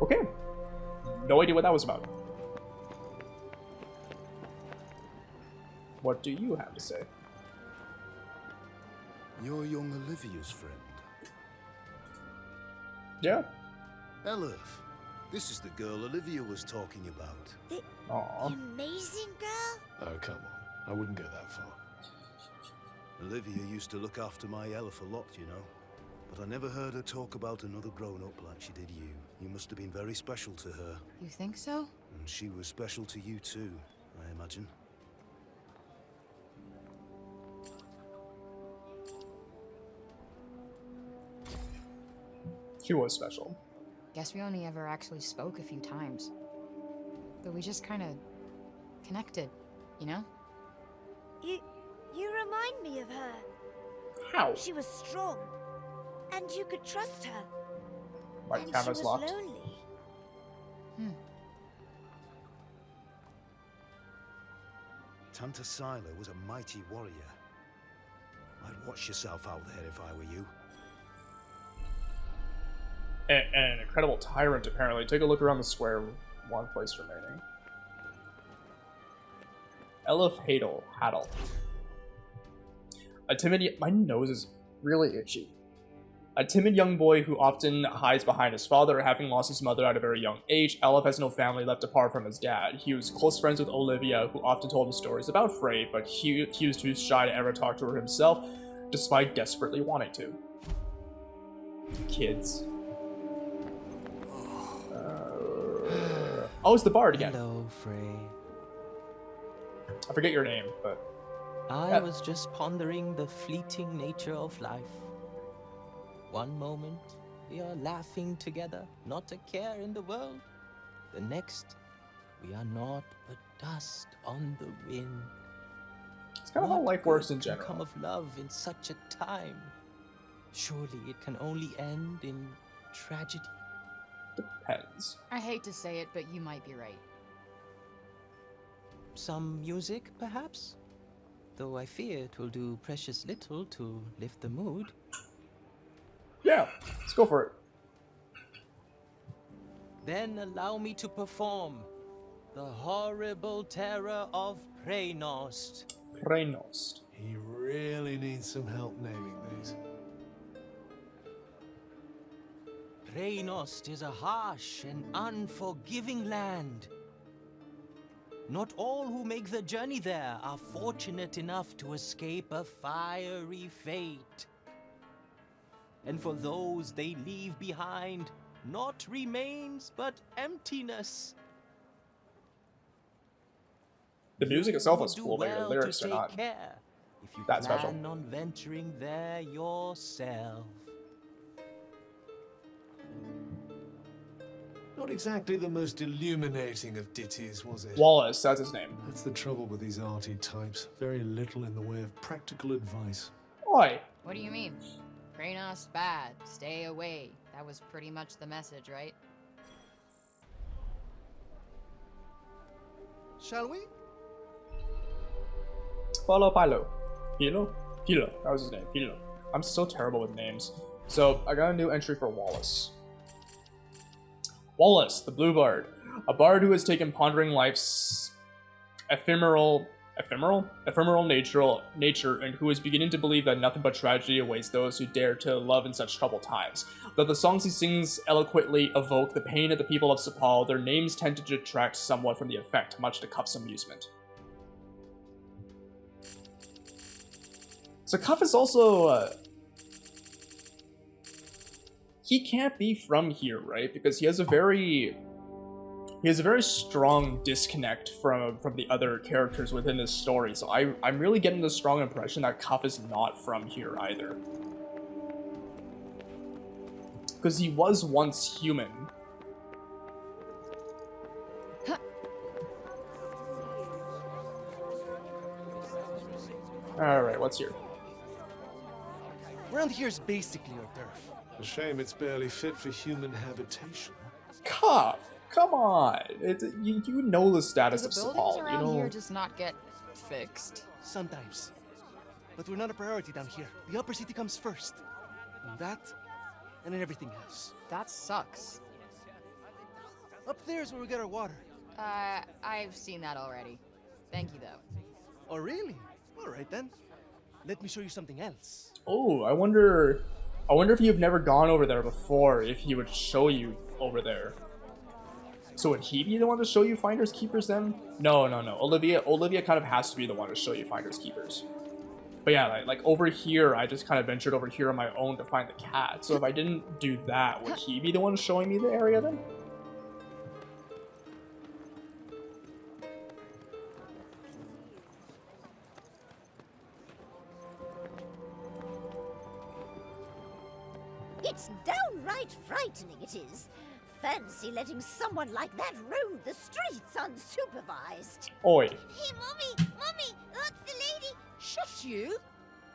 Okay. No idea what that was about. What do you have to say? You're young Olivia's friend. Yeah. Elif, this is the girl Olivia was talking about. The amazing girl? Oh, come on. I wouldn't go that far. Olivia used to look after my Elif a lot, you know. But I never heard her talk about another grown-up like she did you. You must have been very special to her. You think so? And she was special to you too, I imagine. She was special. Guess we only ever actually spoke a few times. But we just kind of connected, you know? You remind me of her. How? She was strong, and you could trust her. My and camera's she was locked. lonely. Tanta Sila was a mighty warrior. I'd watch yourself out there if I were you. And an incredible tyrant, apparently. Take a look around the square. 1 place remaining. Elif Haddle. A timid... My nose is really itchy. A timid young boy who often hides behind his father, having lost his mother at a very young age. Elif has no family left apart from his dad. He was close friends with Olivia, who often told him stories about Frey, but he was too shy to ever talk to her himself, despite desperately wanting to. Kids. Oh, it's the bard again. Hello, Frey. I forget your name, but... I was just pondering the fleeting nature of life. One moment, we are laughing together, not a care in the world. The next, we are naught but dust on the wind. It's kind of how life works in general. What can come of love in such a time? Surely it can only end in tragedy. Depends. I hate to say it, but you might be right. Some music, perhaps? Though I fear it will do precious little to lift the mood. Yeah, let's go for it. Then allow me to perform the horrible terror of Preynost. Preynost. He really needs some help naming these. Preynost is a harsh and unforgiving land. Not all who make the journey there are fortunate enough to escape a fiery fate. And for those they leave behind, not remains but emptiness. The music itself is Do cool, but your well lyrics to are take not care if you that plan special. on venturing there yourself. Not exactly the most illuminating of ditties, was it? Wallace, that's his name. That's the trouble with these arty types. Very little in the way of practical advice. Why? What do you mean? Preynost bad. Stay away. That was pretty much the message, right? Shall we? Follow Pilo. Pilo? That was his name. Pilo. I'm so terrible with names. So, I got a new entry for Wallace. Wallace, the Blue Bard. A bard who has taken pondering life's ephemeral ephemeral nature, and who is beginning to believe that nothing but tragedy awaits those who dare to love in such troubled times. Though the songs he sings eloquently evoke the pain of the people of Sepal, their names tend to detract somewhat from the effect, much to Cuff's amusement. So Cuff is also, he can't be from here, right? Because he has a very strong disconnect from the other characters within this story. So I'm really getting the strong impression that Cuff is not from here either. Because he was once human. Alright, what's here? Around here is basically hors d'oeuvre. A shame it's barely fit for human habitation. Cuff! Come on! You know the status of The Sepal, buildings you around know. here just not get fixed. Sometimes. But we're not a priority down here. The upper city comes first. And that, and then everything else. That sucks. Up there is where we get our water. I've seen that already. Thank you, though. Oh, really? All right, then. Let me show you something else. Oh, I wonder if you've never gone over there before, if he would show you over there. So would he be the one to show you Finders Keepers then? No. Olivia kind of has to be the one to show you Finders Keepers. But yeah, like over here, I just kind of ventured over here on my own to find the cat. So if I didn't do that, would he be the one showing me the area then? It's downright frightening, it is. Fancy letting someone like that roam the streets unsupervised. Oi. Hey, Mommy! Mommy! That's the lady! Shush you!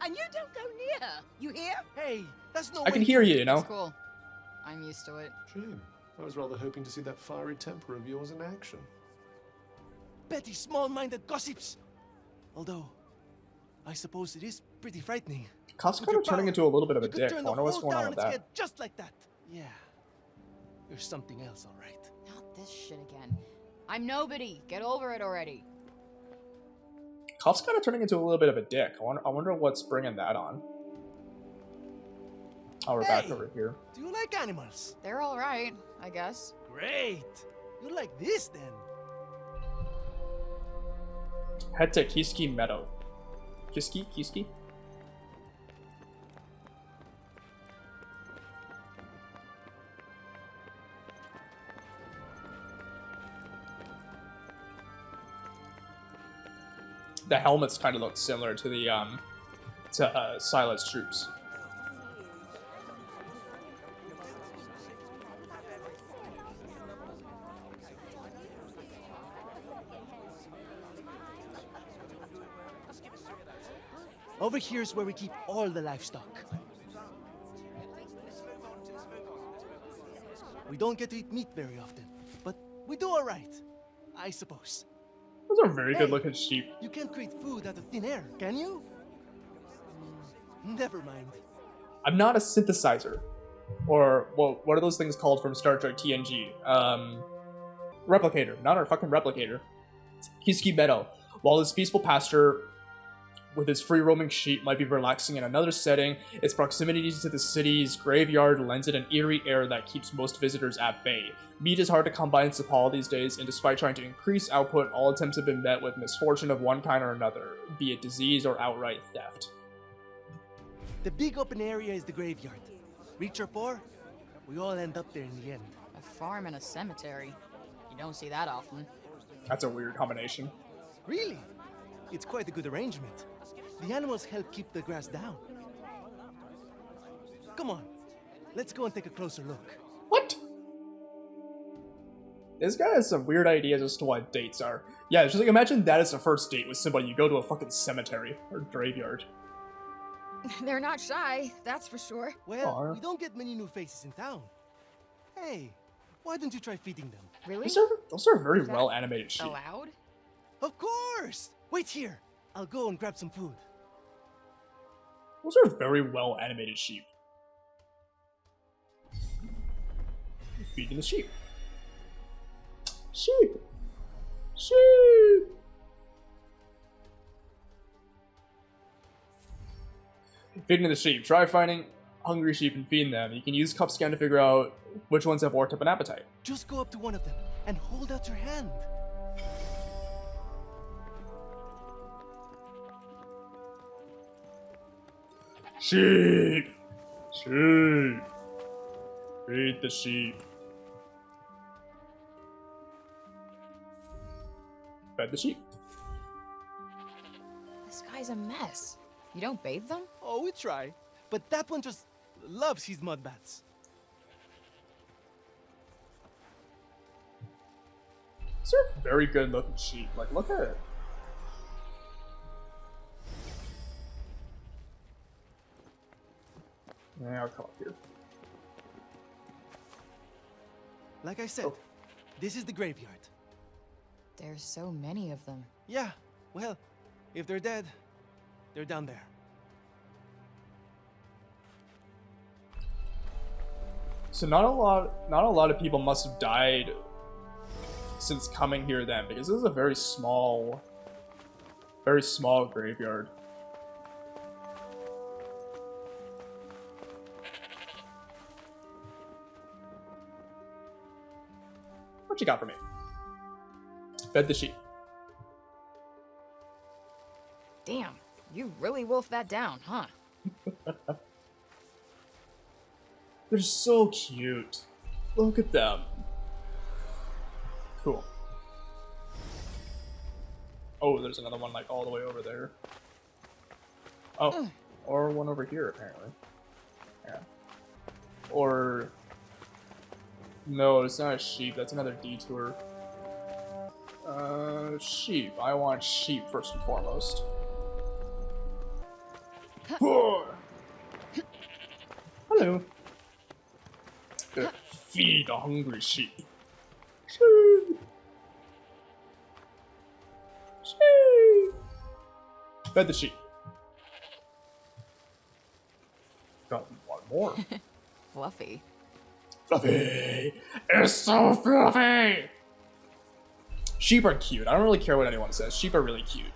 And you don't go near her, you hear? Hey, that's no I can hear you, you know? It's cool. I'm used to it. Shame. I was rather hoping to see that fiery temper of yours in action. Petty, small-minded gossips. Although, I suppose it is pretty frightening. Cuff's kind of turning into a little bit of a dick. I wonder what's going on with that. Just like that. Yeah. You're something else, all right. Not this shit again. I'm nobody. Get over it already. Cuff's kind of turning into a little bit of a dick. I wonder what's bringing that on. Oh, we're back over here. Do you like animals? They're all right, I guess. Great. You like this then? Head to Kiski Meadow. Kiski? The helmets kind of look similar to the Silas troops. Over here is where we keep all the livestock. We don't get to eat meat very often, but we do all right, I suppose. Those are very good-looking sheep. You can't create food out of thin air, can you? Never mind. I'm not a synthesizer. Or, well, what are those things called from Star Trek TNG? Replicator. Not our fucking replicator. Kiski Meadow. While this peaceful pasture with its free-roaming sheep might be relaxing in another setting, its proximity to the city's graveyard lends it an eerie air that keeps most visitors at bay. Meat is hard to come by in Sepal these days, and despite trying to increase output, all attempts have been met with misfortune of one kind or another, be it disease or outright theft. The big open area is the graveyard. Rich or poor, we all end up there in the end. A farm and a cemetery. You don't see that often. That's a weird combination. Really? It's quite a good arrangement. The animals help keep the grass down. Come on, let's go and take a closer look. What? This guy has some weird ideas as to what dates are. Yeah, it's just like, imagine that as a first date with somebody. You go to a fucking cemetery or graveyard. They're not shy, that's for sure. Well, we don't get many new faces in town. Hey, why don't you try feeding them? Really? Those are very well animated sheep. Allowed? Of course! Wait here. I'll go and grab some food. Those are very well animated sheep. Feeding the sheep. Sheep! Sheep! Feeding the sheep. Try finding hungry sheep and feeding them. You can use cup scan to figure out which ones have worked up an appetite. Just go up to one of them and hold out your hand. Sheep! Sheep! Feed the sheep. Fed the sheep. This guy's a mess. You don't bathe them? Oh, we try. But that one just loves his mud baths. These are very good looking sheep. Like, look at it. Yeah, I'll come up here. Like I said, this is the graveyard. There's so many of them. Yeah, well, if they're dead, they're down there. So not a lot of people must have died since coming here then, because this is a very small graveyard. What you got for me? Fed the sheep. Damn, you really wolfed that down, huh? They're so cute. Look at them. Cool. Oh, there's another one like all the way over there. Oh, or one over here apparently. Yeah. Or no, it's not a sheep. That's another detour. Sheep. I want sheep first and foremost. Hello. Feed the hungry sheep. Sheep. Sheep. Fed the sheep. Got one more. Fluffy. Fluffy. It's so fluffy. Sheep are cute. I don't really care what anyone says. Sheep are really cute.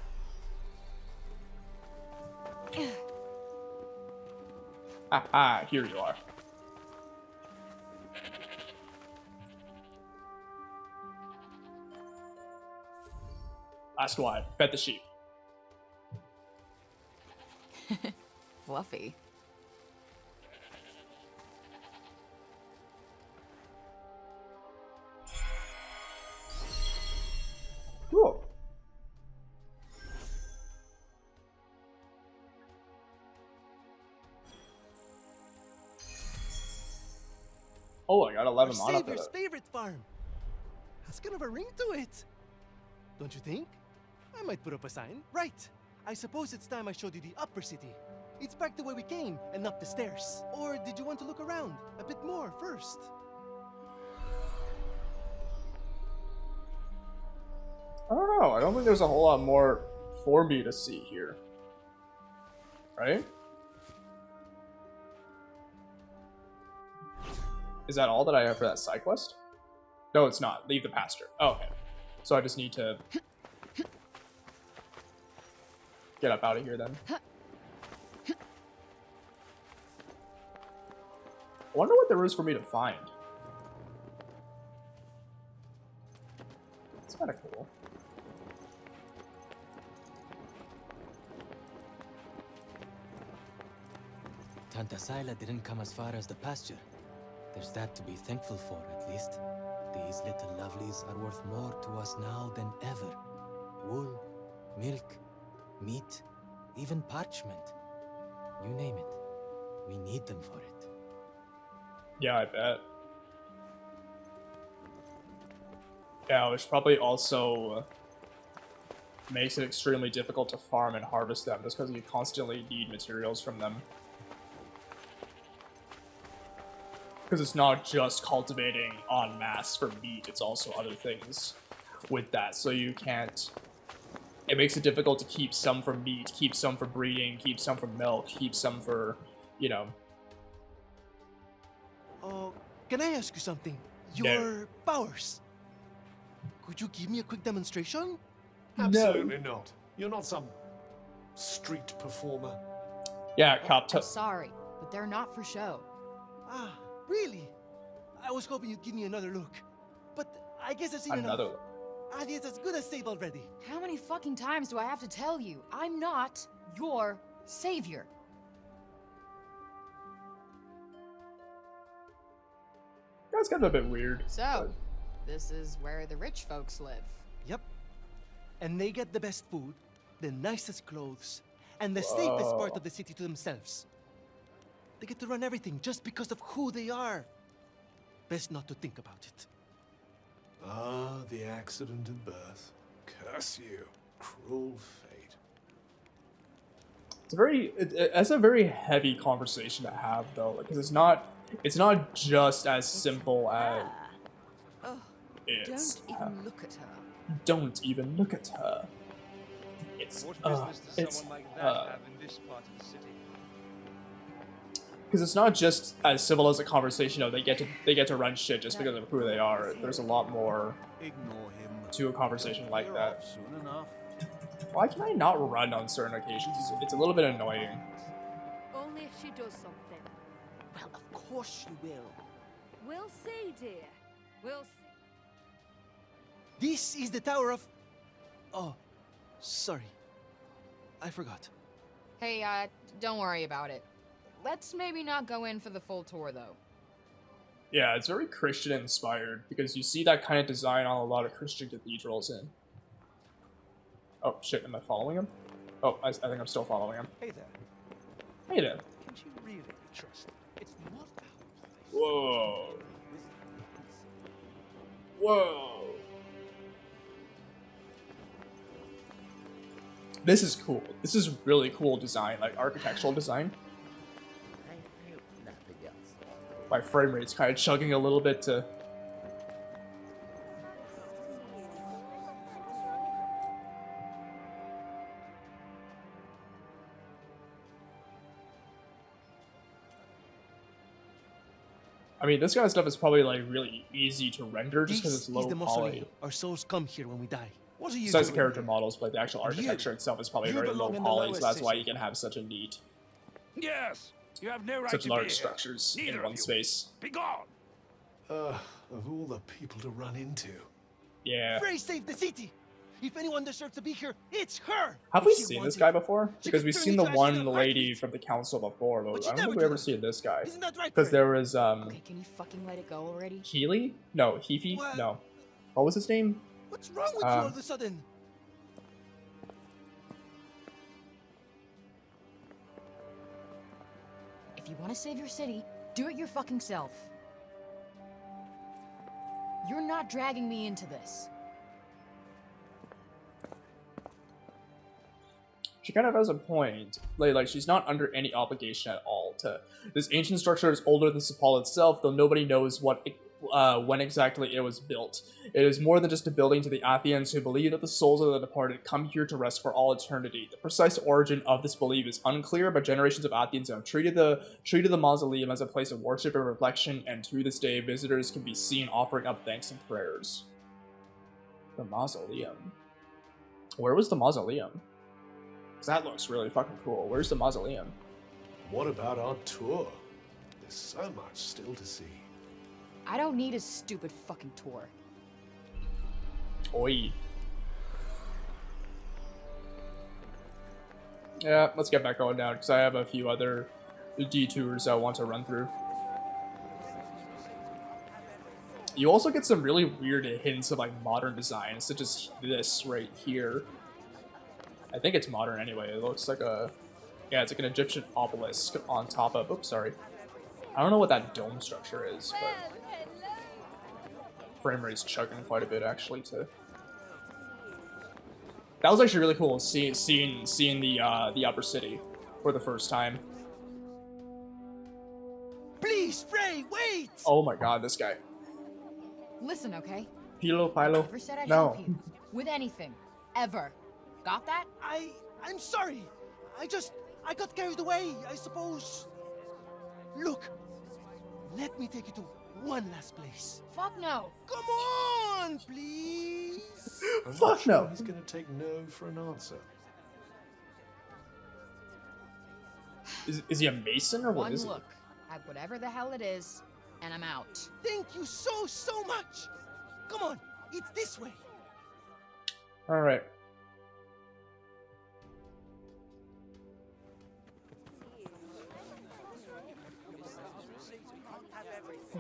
Ah, here you are. Last one. Fed the sheep. Fluffy. Cool. Oh, I got 11 Our mana for Savior's that. favorite farm. Has kind of a ring to it. Don't you think? I might put up a sign. Right. I suppose it's time I showed you the upper city. It's back the way we came and up the stairs. Or did you want to look around a bit more first? I don't know. I don't think there's a whole lot more for me to see here. Right? Is that all that I have for that side quest? No, it's not. Leave the pasture. Oh, okay. So I just need to get up out of here then. I wonder what there is for me to find. It's kind of cool. Tanta didn't come as far as the pasture. There's that to be thankful for, at least. These little lovelies are worth more to us now than ever. Wool, milk, meat, even parchment. You name it. We need them for it. Yeah, I bet. Yeah, which probably also makes it extremely difficult to farm and harvest them, just because you constantly need materials from them. Because it's not just cultivating en masse for meat, it's also other things with that. So you can't... It makes it difficult to keep some for meat, keep some for breeding, keep some for milk, keep some for, you know... Oh, can I ask you something? Your powers. Could you give me a quick demonstration? Absolutely not. You're not some street performer. Yeah, cop. I'm sorry, but they're not for show. Ah, really? I was hoping you'd give me another look. But I guess I've seen Another enough. look. Adia's as good as saved already. How many fucking times do I have to tell you? I'm not your savior. That's kind of a bit weird. So, this is where the rich folks live. Yep. And they get the best food, the nicest clothes, and the safest part of the city to themselves. They get to run everything just because of who they are. Best not to think about it. Ah, the accident of birth. Curse you, cruel fate. It's a very heavy conversation to have though, because it's not just as simple as it's. Don't even look at her. Don't even look at her. It's because it's not just as civil as a conversation. They get to run shit just because of who they are. There's a lot more to a conversation like that. Why can I not run on certain occasions? It's a little bit annoying. Only if she does something. Well, of course she will. We'll see, dear. We'll see. This is the Tower of... Oh, sorry. I forgot. Hey, don't worry about it. Let's maybe not go in for the full tour, though. Yeah, it's very Christian inspired because you see that kind of design on a lot of Christian cathedrals in. Oh shit, am I following him? Oh, I think I'm still following him. Hey there. Hey there. Can't you really trust him? It's not our place. Whoa. Whoa. This is cool. This is really cool design, like architectural design. My frame rate's kind of chugging a little bit to... I mean, this kind of stuff is probably like really easy to render just because it's low the poly. mausoleum. Our souls come here when we die. What are you Besides the doing character here? models, but the actual architecture itself is probably You very low belong in the poly, so lowest that's why city. you can have such a neat, Yes, you have no right such to large be here. structures Neither in of one you. space. Be gone. Of all the people to run into. Yeah. Frey saved the city. If anyone deserves to be here, it's her. Have If we she seen wanted, this guy before? she Because could we've turn seen the into one Ashley lady from the council before, but she I don't never think we do ever that. seen this guy. Isn't that right, Because Frey? there was Okay, can you fucking let it go already? Healy? No, Heafy? What? No. What was his name? What's wrong with you all of a sudden? If you want to save your city, do it your fucking self. You're not dragging me into this. She kind of has a point. Like she's not under any obligation at all to... This ancient structure is older than Sepal itself, though nobody knows when exactly it was built. It is more than just a building to the Athenians who believe that the souls of the departed come here to rest for all eternity. The precise origin of this belief is unclear, but generations of Athenians have treated the mausoleum as a place of worship and reflection, and to this day, visitors can be seen offering up thanks and prayers. The mausoleum. Where was the mausoleum? Because that looks really fucking cool. Where's the mausoleum? What about our tour? There's so much still to see. I don't need a stupid fucking tour. Oi. Yeah, let's get back going down, because I have a few other detours I want to run through. You also get some really weird hints of like modern design, such as this right here. I think it's modern anyway. It looks like a... Yeah, it's like an Egyptian obelisk on top of... Oops, sorry. I don't know what that dome structure is, but... Frame rate's chugging quite a bit, actually, too. That was actually really cool, seeing the upper city for the first time. Please, Frey, wait! Oh my god, this guy. Listen, okay? Pilo, Pilo. Never said I'd No. help you. With anything. Ever. Got that? I'm sorry. I got carried away, I suppose. Look, let me take you to one last place. Fuck no. Come on, please. I'm Fuck not sure no. He's gonna take no for an answer. Is he a mason or what One is he? look at whatever the hell it is, and I'm out. Thank you so much. Come on, it's this way. All right.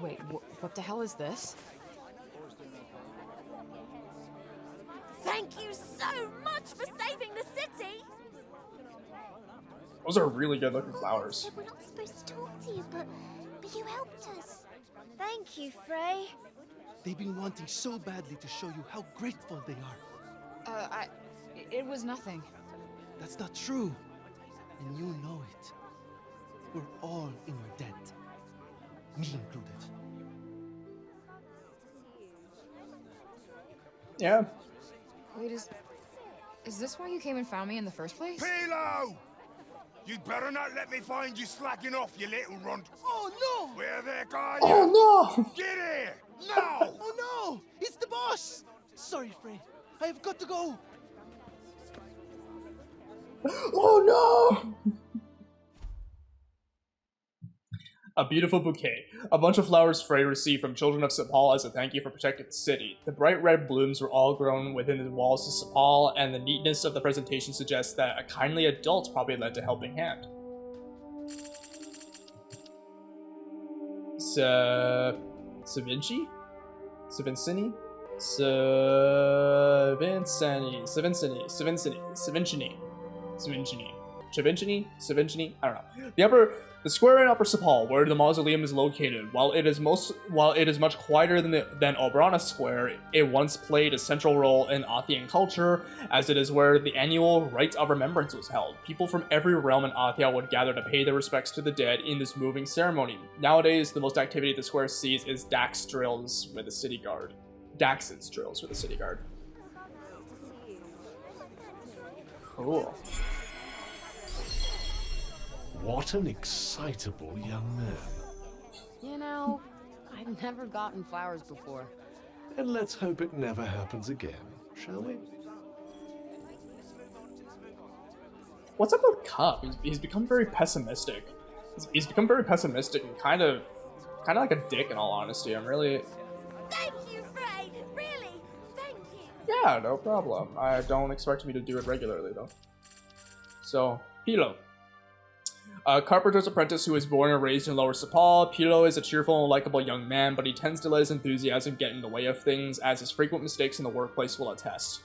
Wait, what the hell is this? Thank you so much for saving the city! Those are really good looking flowers. We're not supposed to talk to you, but you helped us. Thank you, Frey. They've been wanting so badly to show you how grateful they are. It was nothing. That's not true. And you know it. We're all in your debt. Me included. Yeah. Wait, is this why you came and found me in the first place? Pilo! You'd better not let me find you slacking off, you little runt. Oh no! Where there, guy? Oh no! Get here! Now! Oh no! It's the boss! Sorry, Frey. I have got to go. Oh no! A beautiful bouquet. A bunch of flowers Frey received from children of Sepal as a thank you for protecting the city. The bright red blooms were all grown within the walls of Sepal, and the neatness of the presentation suggests that a kindly adult probably lent a helping hand. Savincini? Savincini? Savincini? I don't know. The square in Upper Sepal, where the mausoleum is located, while it is much quieter than Obrana Square, it once played a central role in Athian culture, as it is where the annual Rite of Remembrance was held. People from every realm in Athia would gather to pay their respects to the dead in this moving ceremony. Nowadays, the most activity the square sees is Dax's drills with the city guard. Cool. What an excitable young man. You know, I've never gotten flowers before. And let's hope it never happens again, shall we? What's up with Cup? He's become very pessimistic. He's become very pessimistic and kind of like a dick, in all honesty. I'm really... Thank you, Frey! Really, thank you! Yeah, no problem. I don't expect me to do it regularly, though. So, Pilo. A carpenter's apprentice who was born and raised in Lower Sepal, Pilo is a cheerful and likable young man, but he tends to let his enthusiasm get in the way of things, as his frequent mistakes in the workplace will attest.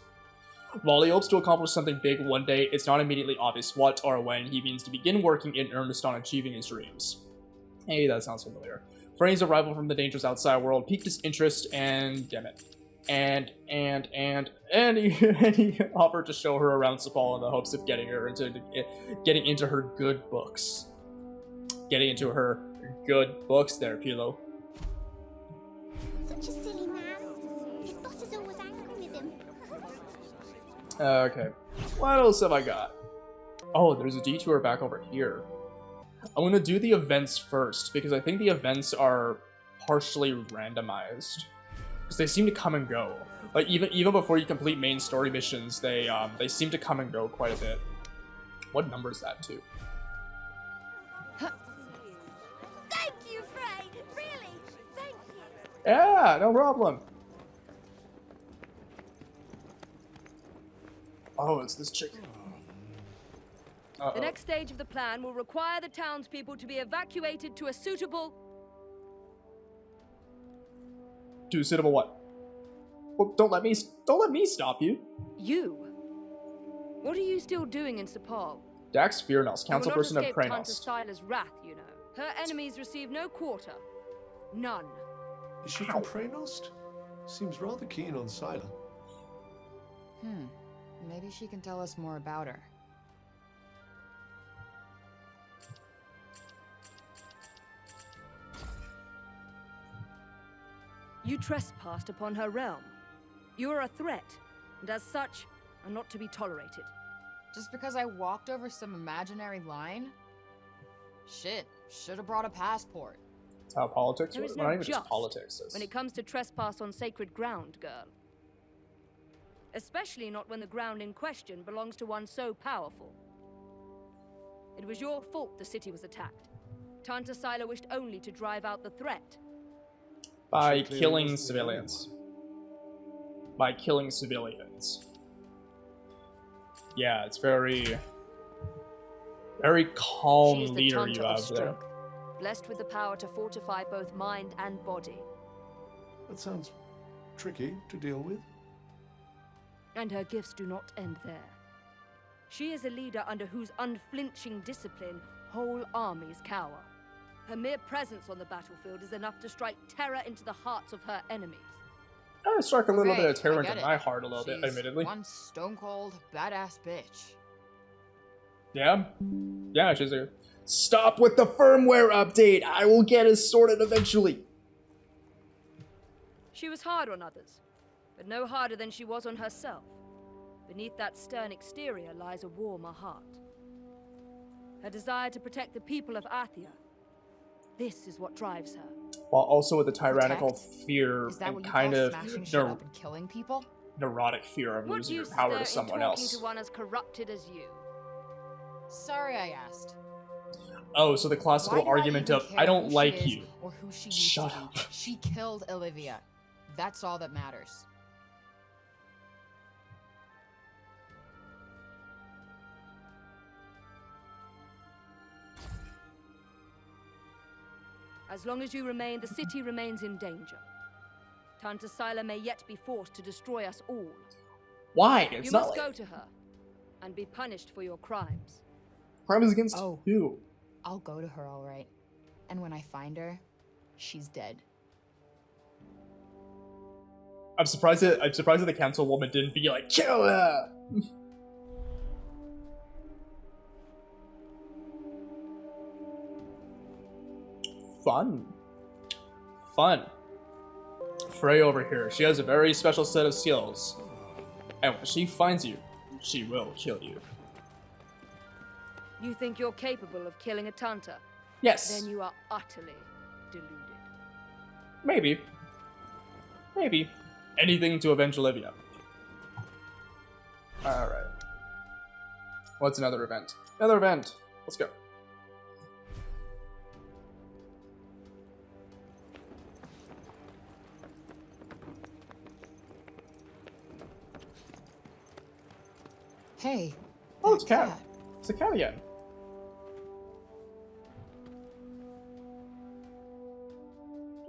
While he hopes to accomplish something big one day, it's not immediately obvious what or when he means to begin working in earnest on achieving his dreams. Hey, that sounds familiar. Frey's arrival from the dangerous outside world piqued his interest, and damn it. And he offered to show her around Sepal in the hopes of getting into her good books. Getting into her good books there, Pilo. Such a silly man. His boss is always angry with him. Okay. What else have I got? Oh, there's a detour back over here. I'm gonna do the events first, because I think the events are partially randomized. Because they seem to come and go. Like, even before you complete main story missions, they seem to come and go quite a bit. What number is that, too? Thank you, Frey! Really, thank you! Yeah, no problem. Oh, it's this chick. The next stage of the plan will require the townspeople to be evacuated to a suitable... Do suitable what? Well, don't let me stop you. You? What are you still doing in Sepal? Dax Fearnos, council person of Tanta Praenos. Sila's wrath, you know. Her enemies receive no quarter. None. Is she from Praenost? Seems rather keen on Sila. Maybe she can tell us more about her. You trespassed upon her realm. You are a threat, and as such, are not to be tolerated. Just because I walked over some imaginary line? Shit, should have brought a passport. That's how politics There works. is Not no even just just politics. when it comes to trespass on sacred ground, girl. Especially not when the ground in question belongs to one so powerful. It was your fault the city was attacked. Tanta Sila wished only to drive out the threat. By killing civilians. By killing civilians. Yeah, it's very calm She is the leader Tanta you of have there. strength, blessed with the power to fortify both mind and body. That sounds tricky to deal with. And her gifts do not end there. She is a leader under whose unflinching discipline whole armies cower. Her mere presence on the battlefield is enough to strike terror into the hearts of her enemies. I struck a little bit of Great, terror I get into it. my heart a little bit, She's admittedly. one stone-cold, badass bitch. Yeah? Yeah, she's a... Stop with the firmware update! I will get us sorted eventually! She was hard on others, but no harder than she was on herself. Beneath that stern exterior lies a warmer heart. Her desire to protect the people of Athia. This is what drives her. While also with a tyrannical fear Is that and what you kind call of smashing shit up and killing people? neurotic fear of What losing your use power is to there someone in talking else. to one as corrupted as you? Sorry I asked. Oh, so the classical Why do argument even of, care I don't who she like is you. Or who she used Shut to up. be. She killed Olivia. That's all that matters. As long as you remain, the city remains in danger. Tanta Sila may yet be forced to destroy us all. Why? It's you not must like... go to her and be punished for your crimes. Crime is against you. I'll go to her, all right. And when I find her, she's dead. I'm surprised that the councilwoman didn't be like, kill her! Fun. Frey over here. She has a very special set of skills. And when she finds you, she will kill you. You think you're capable of killing a Tanta? Yes. Then you are utterly deluded. Maybe. Maybe. Anything to avenge Olivia. Alright. What's another event? Another event. Let's go. Hey. Oh, it's a cat. It's a cat again.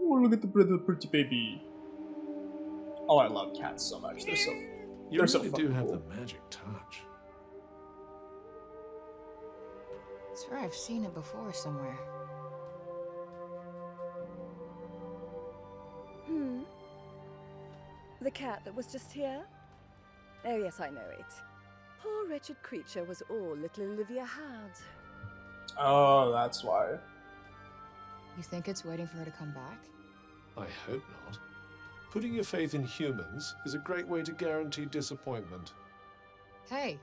Oh, look at the pretty baby. Oh, I love cats so much. They're so You they're so really fucking do have cool. the magic touch. I swear I've seen it before somewhere. The cat that was just here? Oh, yes, I know it. Poor wretched creature was all little Olivia had. Oh, that's why. You think it's waiting for her to come back? I hope not. Putting your faith in humans is a great way to guarantee disappointment. Hey.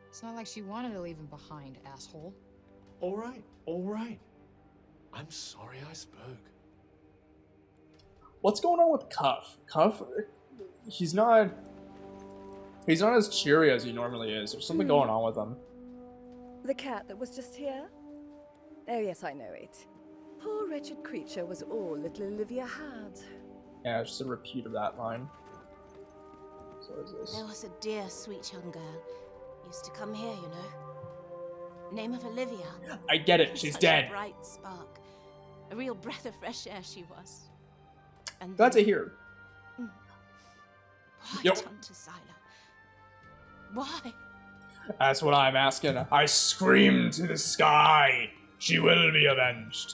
It's not like she wanted to leave him behind, asshole. All right, all right. I'm sorry I spoke. What's going on with Cuff? Cuff, he's not as cheery as he normally is. There's something going on with him. The cat that was just here? Oh, yes, I know it. Poor wretched creature was all little Olivia had. Yeah, it's just a repeat of that line. So what is this? There was a dear, sweet young girl. Used to come here, you know. Name of Olivia. I get it, she's Such dead. A bright spark. A real breath of fresh air she was. And Glad to then- hear. Why Yep. Tanta Sila? Why? That's what I'm asking. I scream to the sky. She will be avenged.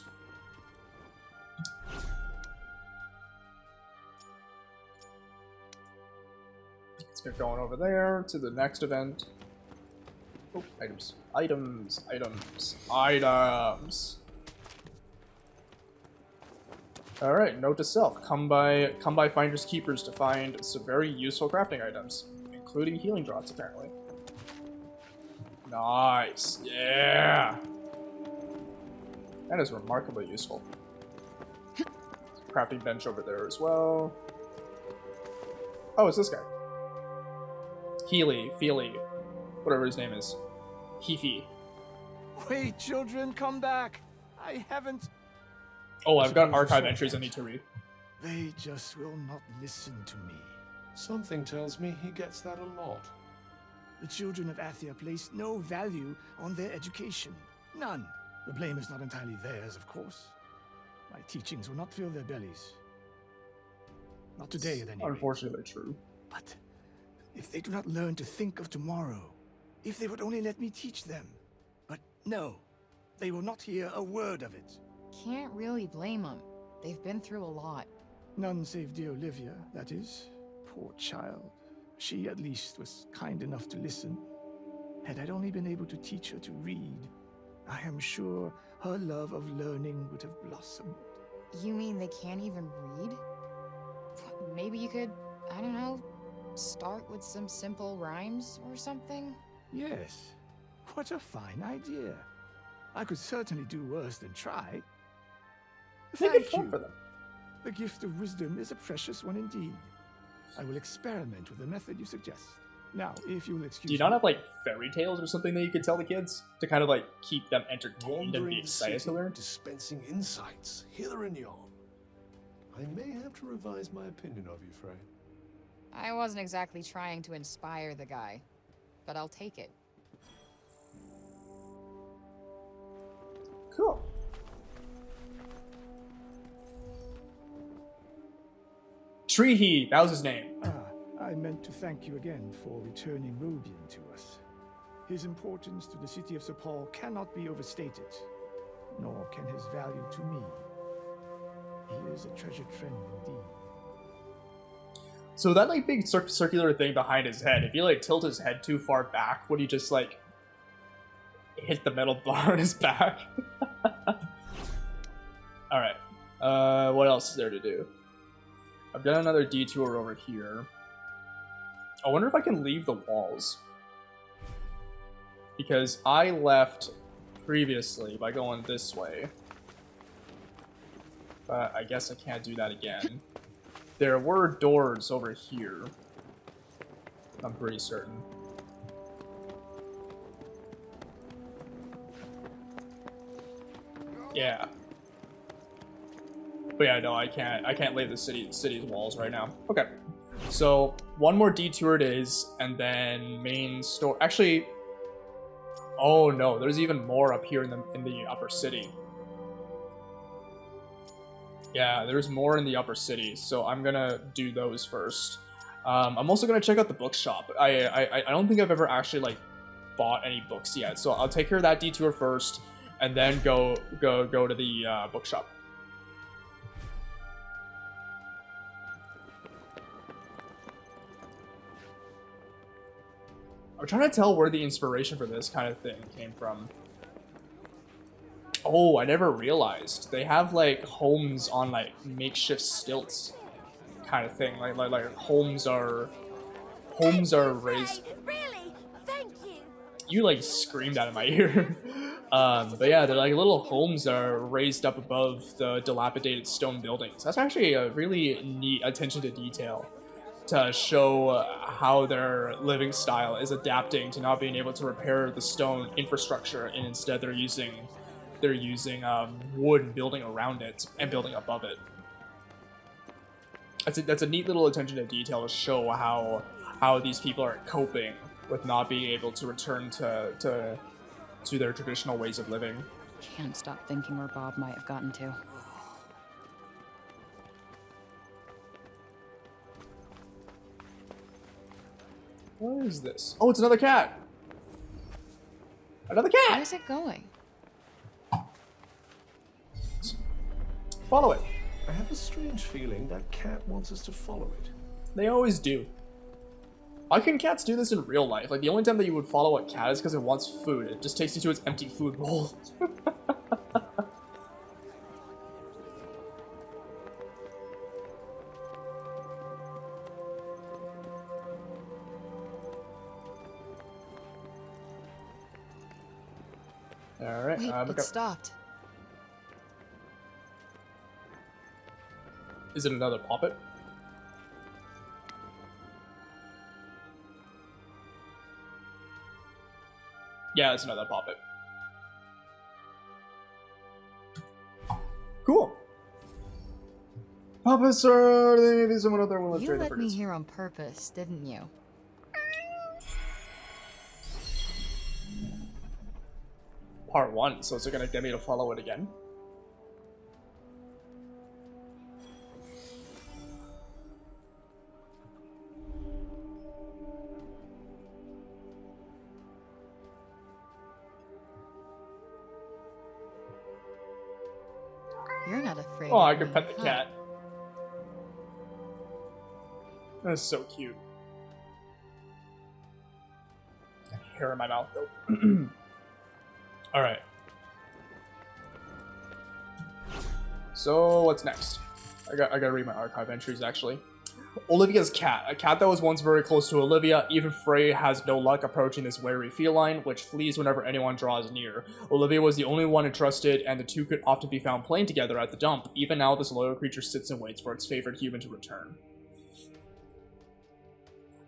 Let's get going over there to the next event. Oh, items. Items. Items. Items. Alright, note to self. Come by Finders Keepers to find some very useful crafting items, including healing drops, apparently. Nice. Yeah. That is remarkably useful. Crafting bench over there as well. Oh, it's this guy. Healy, Feely, whatever his name is. Heafy. Wait, children, come back. I haven't... Oh, I've got Suppose you archive saw entries I that. need to read. They just will not listen to me. Something tells me he gets that a lot. The children of Athia place no value on their education. None. The blame is not entirely theirs, of course. My teachings will not fill their bellies. Not today, at any rate. Unfortunately true. But if they do not learn to think of tomorrow, if they would only let me teach them. But no, they will not hear a word of it. Can't really blame them. They've been through a lot. None save dear Olivia, that is. Poor child. She, at least, was kind enough to listen. Had I only been able to teach her to read, I am sure her love of learning would have blossomed. You mean they can't even read? Maybe you could, I don't know, start with some simple rhymes or something? Yes. What a fine idea. I could certainly do worse than try. Make it fun for them. The gift of wisdom is a precious one indeed. I will experiment with the method you suggest. Now, if you will excuse Do you not have like fairy tales or something that you could tell the kids to kind of like keep them entertained and be Wandering excited to city, learn? dispensing insights hither and yon. I may have to revise my opinion of you, Frey. I wasn't exactly trying to inspire the guy, but I'll take it. Cool. Treehe, that was his name. I meant to thank you again for returning Rodian to us. His importance to the city of Sepal cannot be overstated, nor can his value to me. He is a treasured friend indeed. So that like big circular thing behind his head, if you like tilt his head too far back, would he just like hit the metal bar on his back? Alright. What else is there to do? I've done another detour over here. I wonder if I can leave the walls. Because I left previously by going this way. But I guess I can't do that again. There were doors over here. I'm pretty certain. Yeah. But yeah, no, I can't leave the city's walls right now. Okay. So, one more detour it is, and then main store. Actually, oh no, there's even more up here in the upper city. Yeah, there's more in the upper city, so I'm gonna do those first. I'm also gonna check out the bookshop. I don't think I've ever actually like bought any books yet, so I'll take care of that detour first, and then go to the bookshop. I'm trying to tell where the inspiration for this kind of thing came from. Oh, I never realized. They have like homes on like makeshift stilts kind of thing. Like homes are raised. Really? Thank you. You like screamed out of my ear. But yeah, they're like little homes that are raised up above the dilapidated stone buildings. That's actually a really neat attention to detail to show how their living style is adapting to not being able to repair the stone infrastructure, and instead they're using wood building around it and building above it. That's a neat little attention to detail to show how these people are coping with not being able to return to their traditional ways of living. Can't stop thinking where Bob might have gotten to. What is this? Oh, it's another cat! Another cat! Where's it going? Follow it. I have a strange feeling that cat wants us to follow it. They always do. Why can cats do this in real life? Like, the only time that you would follow a cat is because it wants food. It just takes you to its empty food bowl. Alright, Wait, it stopped. Is it another poppet? Yeah, it's another poppet. Puppets are maybe someone out there will You let me here on purpose, didn't you? Part 1, so is it gonna get me to follow it again? You're not afraid. Oh, I of could me, pet the huh? cat. That's so cute. Hair in my mouth though. Alright. So what's next? I gotta read my archive entries actually. Olivia's cat. A cat that was once very close to Olivia. Even Frey has no luck approaching this wary feline, which flees whenever anyone draws near. Olivia was the only one entrusted, and the two could often be found playing together at the dump. Even now, this loyal creature sits and waits for its favorite human to return.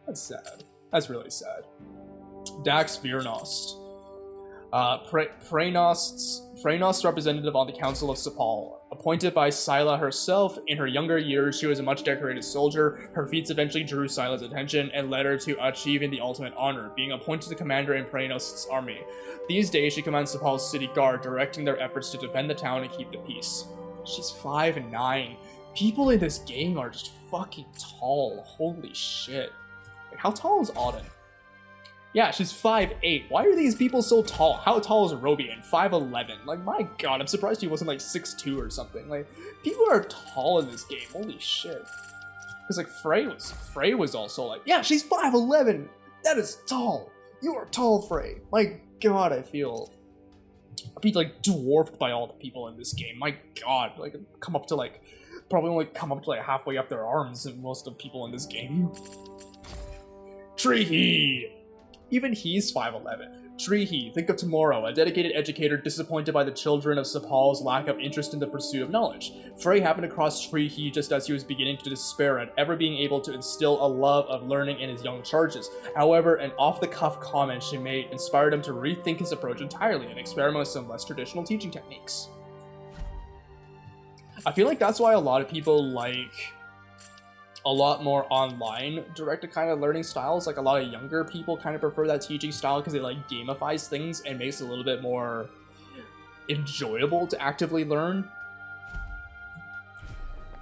That's sad. That's really sad. Dax Virnost. Freynost representative on the Council of Sepal. Appointed by Scylla herself, in her younger years she was a much decorated soldier. Her feats eventually drew Scylla's attention and led her to achieving the ultimate honor, being appointed the commander in Freynos's army. These days she commands Sepal's city guard, directing their efforts to defend the town and keep the peace. She's 5'9". People in this game are just fucking tall. Holy shit. Like, how tall is Auden? Yeah, she's 5'8". Why are these people so tall? How tall is Robian? 5'11". Like, my god, I'm surprised he wasn't like 6'2" or something. Like, people are tall in this game. Holy shit. Because like Frey was also like, yeah, she's 5'11". That is tall. You are tall, Frey. My god, I feel I'd be like dwarfed by all the people in this game. My god, like come up to like probably only come up to like halfway up their arms in most of the people in this game. Treehee! Even he's 5'11". Treehee, think of tomorrow, a dedicated educator disappointed by the children of Sepal's lack of interest in the pursuit of knowledge. Frey happened across Treehee just as he was beginning to despair at ever being able to instill a love of learning in his young charges. However, an off-the-cuff comment she made inspired him to rethink his approach entirely and experiment with some less traditional teaching techniques. I feel like that's why a lot of people like a lot more online directed kind of learning styles. Like a lot of younger people kind of prefer that teaching style because it like gamifies things and makes it a little bit more enjoyable to actively learn.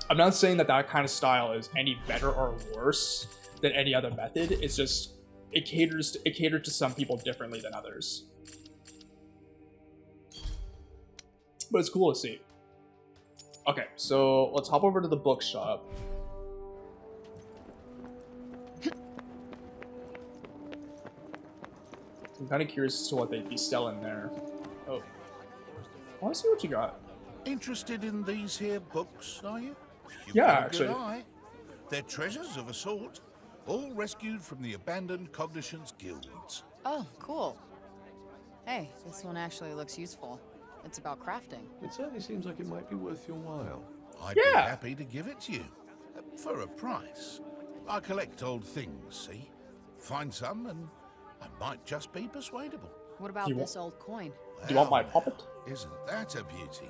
I'm not saying that that kind of style is any better or worse than any other method. It's just it caters to some people differently than others. But it's cool to see. Okay, so let's hop over to the bookshop. I'm kind of curious as to what they'd be selling there. Oh. I want to see what you got. Interested in these here books, are you? You've Yeah, got a actually. good eye. They're treasures of a sort, all rescued from the abandoned Cognisant's guilds. Oh, cool. Hey, this one actually looks useful. It's about crafting. It certainly seems like it might be worth your while. I'd be happy to give it to you. For a price. I collect old things, see? Find some and I might just be persuadable. What about this old coin? Do you want my puppet? Isn't that a beauty?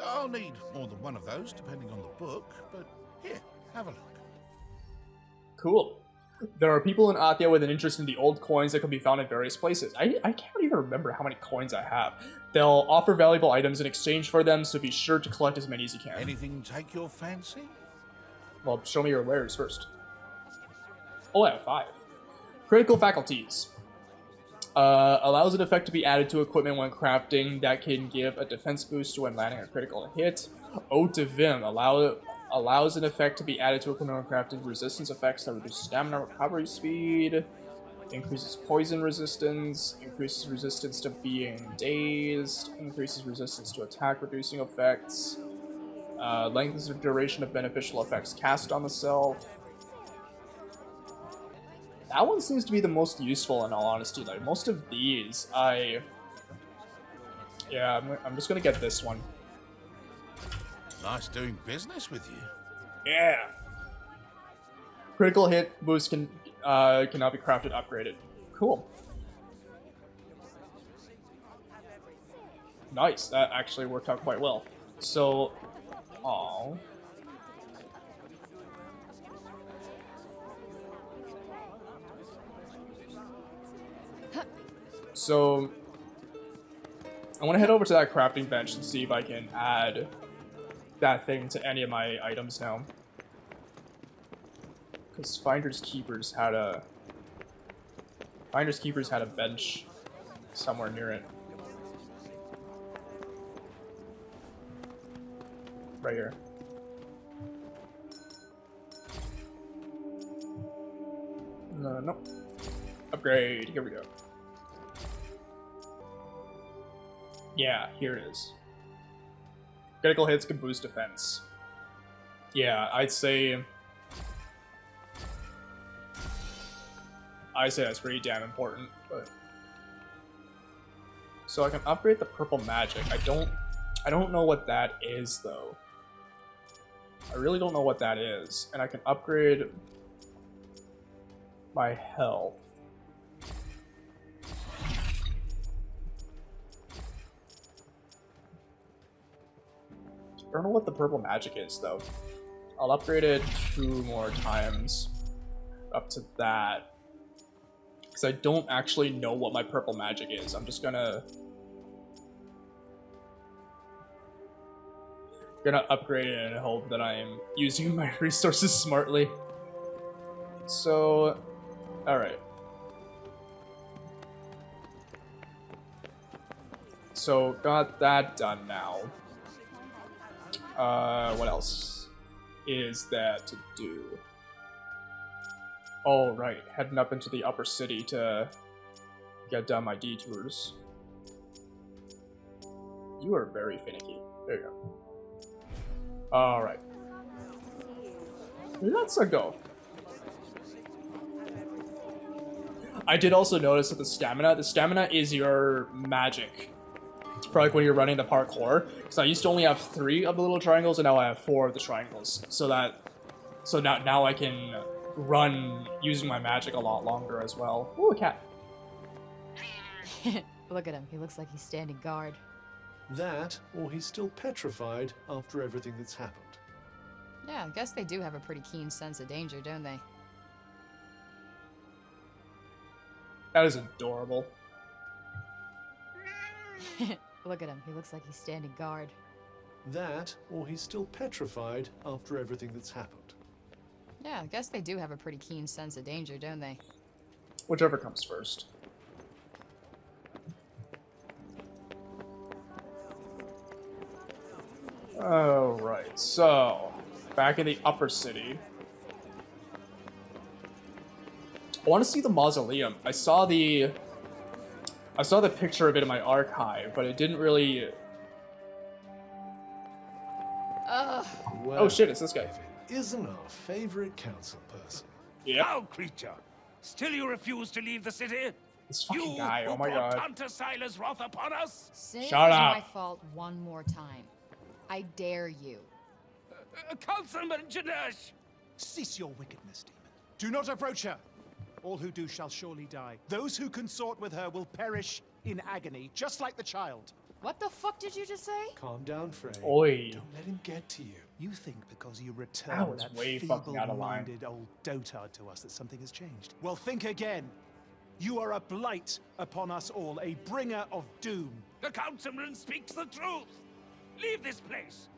I'll need more than one of those, depending on the book, but here, have a look. Cool. There are people in Athia with an interest in the old coins that can be found in various places. I can't even remember how many coins I have. They'll offer valuable items in exchange for them, so be sure to collect as many as you can. Anything take your fancy? Well, show me your wares first. Oh, I have 5. Critical faculties. Allows an effect to be added to equipment when crafting that can give a defense boost when landing a critical hit. Eau de Vim allows an effect to be added to equipment when crafting resistance effects that reduce stamina recovery speed. Increases poison resistance. Increases resistance to being dazed. Increases resistance to attack reducing effects. Lengthens the duration of beneficial effects cast on the self. That one seems to be the most useful in all honesty. Like most of these, I'm just gonna get this one. Nice doing business with you. Yeah. Critical hit boost can cannot be crafted upgraded. Cool. Nice. That actually worked out quite well. So, So I want to head over to that crafting bench and see if I can add that thing to any of my items now. Because Finders Keepers had a bench somewhere near it. Right here. No. Upgrade. Here we go. Yeah, here it is. Critical hits can boost defense. Yeah, I'd say that's pretty damn important, but so I can upgrade the purple magic. I don't know what that is though. I really don't know what that is, and I can upgrade my health. I don't know what the purple magic is though. I'll upgrade it 2 more times up to that. Because I don't actually know what my purple magic is. I'm just gonna upgrade it and hope that I'm using my resources smartly. So, alright. So, got that done now. What else is there to do? Oh, right. Heading up into the upper city to get done my detours. You are very finicky. There you go. Alright. Let's go. I did also notice that the stamina is your magic. For like when you're running the parkour. Because I used to only have 3 of the little triangles and now I have 4 of the triangles. So now I can run using my magic a lot longer as well. Ooh, a cat. Look at him. He looks like he's standing guard. That, or he's still petrified after everything that's happened. Yeah, I guess they do have a pretty keen sense of danger, don't they? That is adorable. Look at him. He looks like he's standing guard. That, or he's still petrified after everything that's happened. Yeah, I guess they do have a pretty keen sense of danger, don't they? Whichever comes first. Alright, so back in the upper city. I want to see the mausoleum. I saw the picture of it in my archive, but it didn't really... Well, oh shit, it's this guy. Isn't our favorite council person? Yeah. How, creature? Still you refuse to leave the city? This fucking you guy, oh who my brought god. Tanta Sila's wrath upon us? Say Shut it was up. my fault one more time. I dare you. Councilman Janesh! Cease your wickedness, demon. Do not approach her. All who do shall surely die. Those who consort with her will perish in agony, just like the child. What the fuck did you just say? Calm down, Frey. Oi. Don't let him get to you. You think because you That return was that way fucking out of line. feeble-minded old dotard to us that something has changed? Well, think again. You are a blight upon us all, a bringer of doom. The councilman speaks the truth! Leave this place!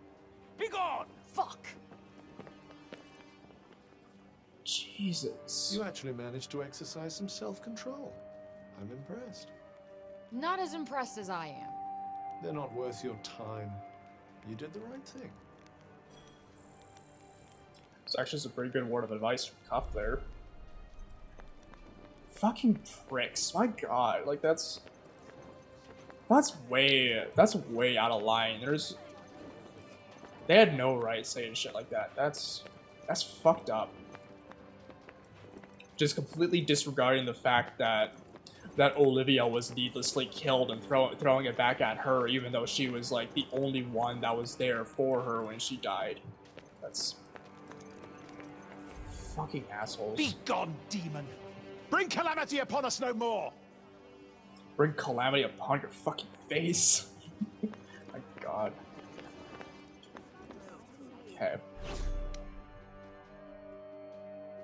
Be gone! Fuck! Jesus. You actually managed to exercise some self-control. I'm impressed. Not as impressed as I am. They're not worth your time. You did the right thing. It's actually a pretty good word of advice from Cuff there. Fucking pricks. My god. Like, that's way out of line. They had no right saying shit like that. That's fucked up. Just completely disregarding the fact that Olivia was needlessly killed and throwing it back at her, even though she was like the only one that was there for her when she died. That's fucking assholes. Be gone, demon! Bring calamity upon us no more! Bring calamity upon your fucking face. My god. Okay.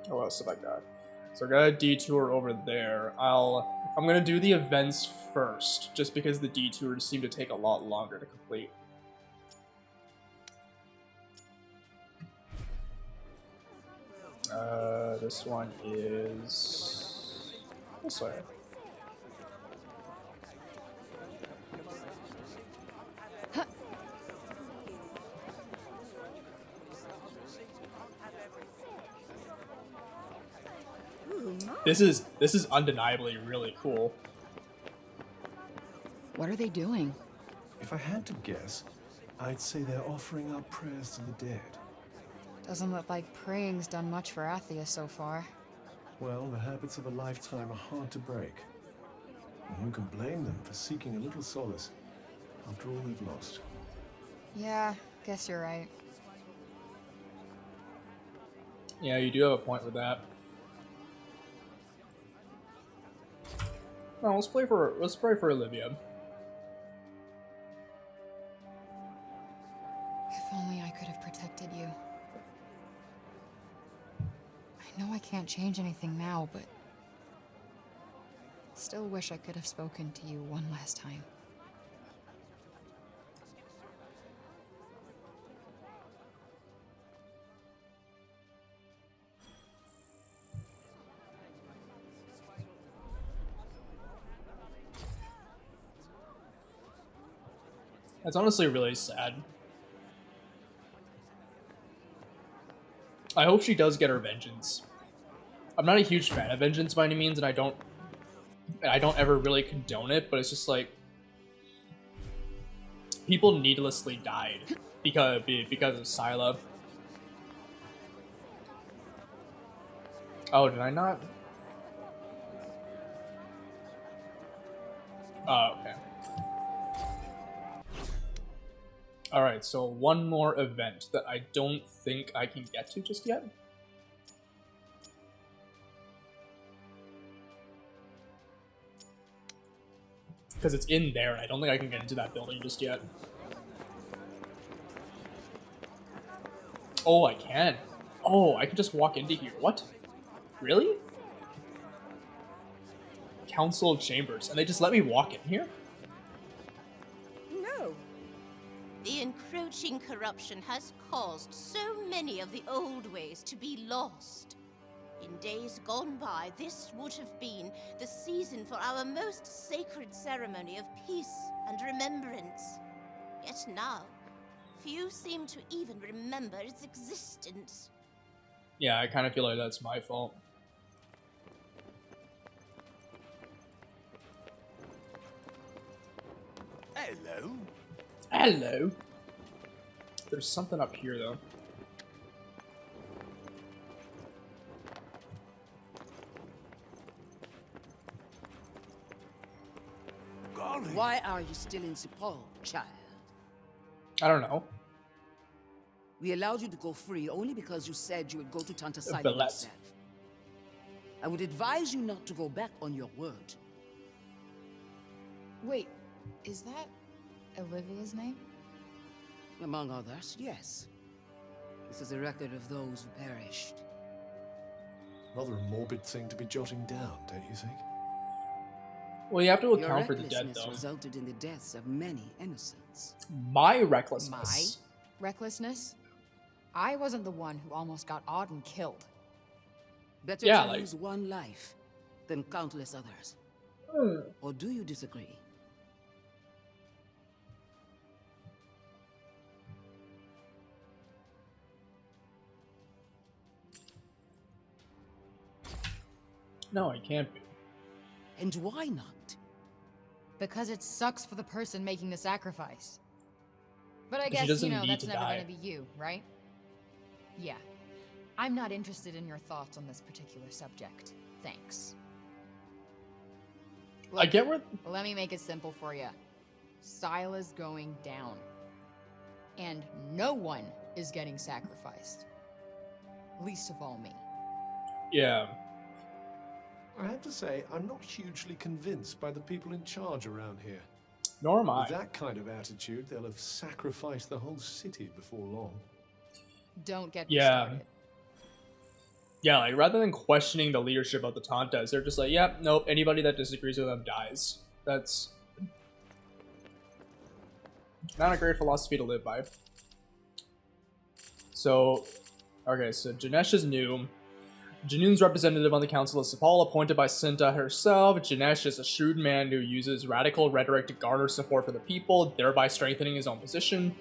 What else have I got? So we're gonna detour over there. I'm gonna do the events first, just because the detours seem to take a lot longer to complete. This one is this way. This is undeniably really cool. What are they doing? If I had to guess, I'd say they're offering up prayers to the dead. Doesn't look like praying's done much for Athia so far. Well, the habits of a lifetime are hard to break. And who can blame them for seeking a little solace after all they've lost? Yeah, guess you're right. Yeah, you do have a point with that. No, let's pray for Olivia. If only I could have protected you. I know I can't change anything now, but still wish I could have spoken to you one last time. That's honestly really sad. I hope she does get her vengeance. I'm not a huge fan of vengeance by any means, and I don't ever really condone it, but it's just like people needlessly died because of Scylla. Oh, did I not? Oh, okay. Alright, so one more event that I don't think I can get to just yet. Because it's in there, and I don't think I can get into that building just yet. Oh, I can. Oh, I can just walk into here. What? Really? Council Chambers, and they just let me walk in here? No. The encroaching corruption has caused so many of the old ways to be lost. In days gone by, this would have been the season for our most sacred ceremony of peace and remembrance. Yet now, few seem to even remember its existence. Yeah, I kind of feel like that's my fault. Hello. Hello. There's something up here, though. Why are you still in Sepul, child? I don't know. We allowed you to go free only because you said you would go to Tanta Billet. yourself. I would advise you not to go back on your word. Wait, is that Olivia's name? Among others, yes. This is a record of those who perished. Rather a morbid thing to be jotting down, don't you think? Well, you have to Your account for the dead, recklessness though. resulted in the deaths of many innocents. My recklessness. Recklessness? I wasn't the one who almost got Auden killed. Better Yeah, to like- lose one life than countless others. Or do you disagree? No, it can't be. And why not? Because it sucks for the person making the sacrifice. But I She guess, doesn't need that's to never die. gonna be you, right? Yeah. I'm not interested in your thoughts on this particular subject. Thanks. I get where... Let me make it simple for you. Scylla's going down. And no one is getting sacrificed. Least of all me. Yeah. I have to say, I'm not hugely convinced by the people in charge around here. Nor am I. With that kind of attitude, they'll have sacrificed the whole city before long. Don't get me Yeah. started. Yeah, like, rather than questioning the leadership of the Tantas, they're just like, yep, nope, anybody that disagrees with them dies. That's not a great philosophy to live by. So, okay, so Janesh is new. Janoon's representative on the Council of Sepal, appointed by Tanta herself. Janesh is a shrewd man who uses radical rhetoric to garner support for the people, thereby strengthening his own position.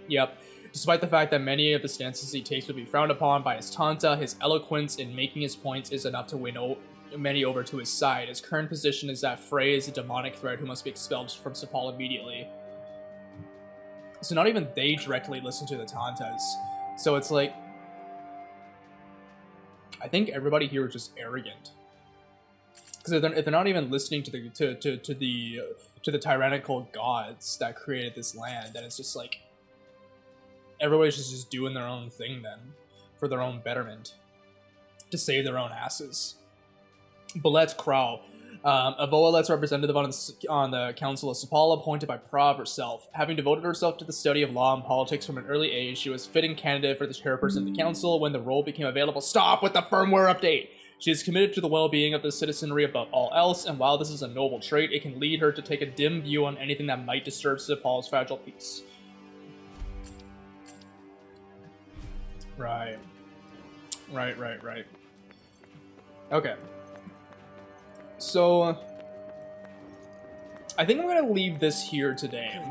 Yep. Despite the fact that many of the stances he takes would be frowned upon by his Tanta, his eloquence in making his points is enough to win many over to his side. His current position is that Frey is a demonic threat who must be expelled from Sepal immediately. So not even they directly listen to the Tantas. So it's like, I think everybody here is just arrogant. Because if they're not even listening to the tyrannical gods that created this land, then it's just like everybody's just doing their own thing then, for their own betterment, to save their own asses. Balet's Crow, a Voalet's representative on the Council of Sepal, appointed by Prav herself. Having devoted herself to the study of law and politics from an early age, she was a fitting candidate for the chairperson of the council when the role became available. Stop with the firmware update! She is committed to the well-being of the citizenry above all else, and while this is a noble trait, it can lead her to take a dim view on anything that might disturb Sepal's fragile peace. Right. Right. Okay. So, I think I'm gonna leave this here today.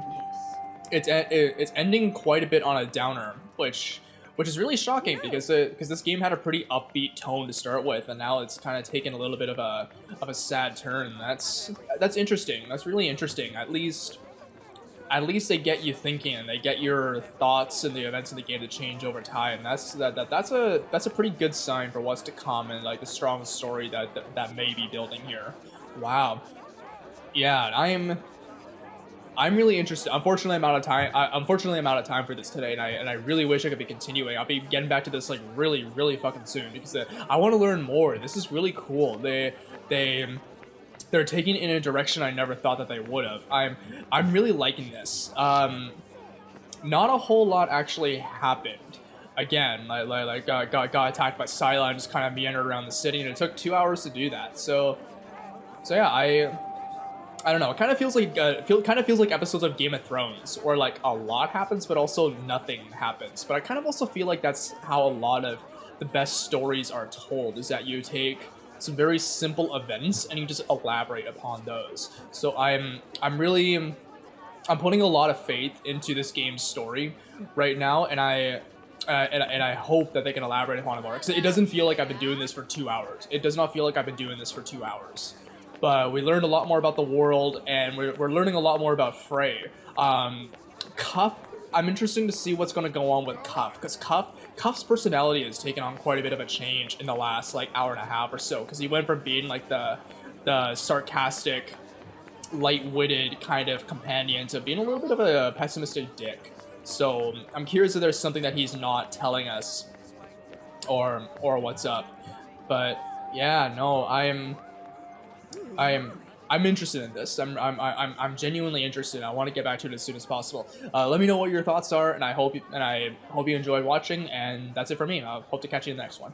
It's ending quite a bit on a downer, which is really shocking because this game had a pretty upbeat tone to start with, and now it's kind of taken a little bit of a sad turn. That's interesting. That's really interesting. At least they get you thinking, and they get your thoughts and the events of the game to change over time. That's a pretty good sign for what's to come and like the strong story that may be building here. Wow. Yeah, I'm really interested. Unfortunately, I'm out of time for this today, and I really wish I could be continuing. I'll be getting back to this like really fucking soon because I want to learn more. This is really cool. They're taking it in a direction I never thought that they would have. I'm really liking this. Not a whole lot actually happened. Again, like got attacked by Scylla and just kind of meandered around the city, and it took 2 hours to do that. So yeah, I don't know. It kind of feels like episodes of Game of Thrones, where like a lot happens, but also nothing happens. But I kind of also feel like that's how a lot of the best stories are told, is that you take some very simple events and you just elaborate upon those. So I'm putting a lot of faith into this game's story right now, and I hope that they can elaborate upon it more. Because it doesn't feel like I've been doing this for 2 hours. It does not feel like I've been doing this for 2 hours. But we learned a lot more about the world, and we're learning a lot more about Frey. Cuff, I'm interested to see what's going to go on with Cuff, because Cuff's personality has taken on quite a bit of a change in the last like hour and a half or so, because he went from being like the sarcastic, light-witted kind of companion to being a little bit of a pessimistic dick. So I'm curious if there's something that he's not telling us, or what's up. But yeah, no, I'm interested in this. I'm genuinely interested. I want to get back to it as soon as possible. Let me know what your thoughts are, and I hope you enjoyed watching. And that's it for me. I hope to catch you in the next one.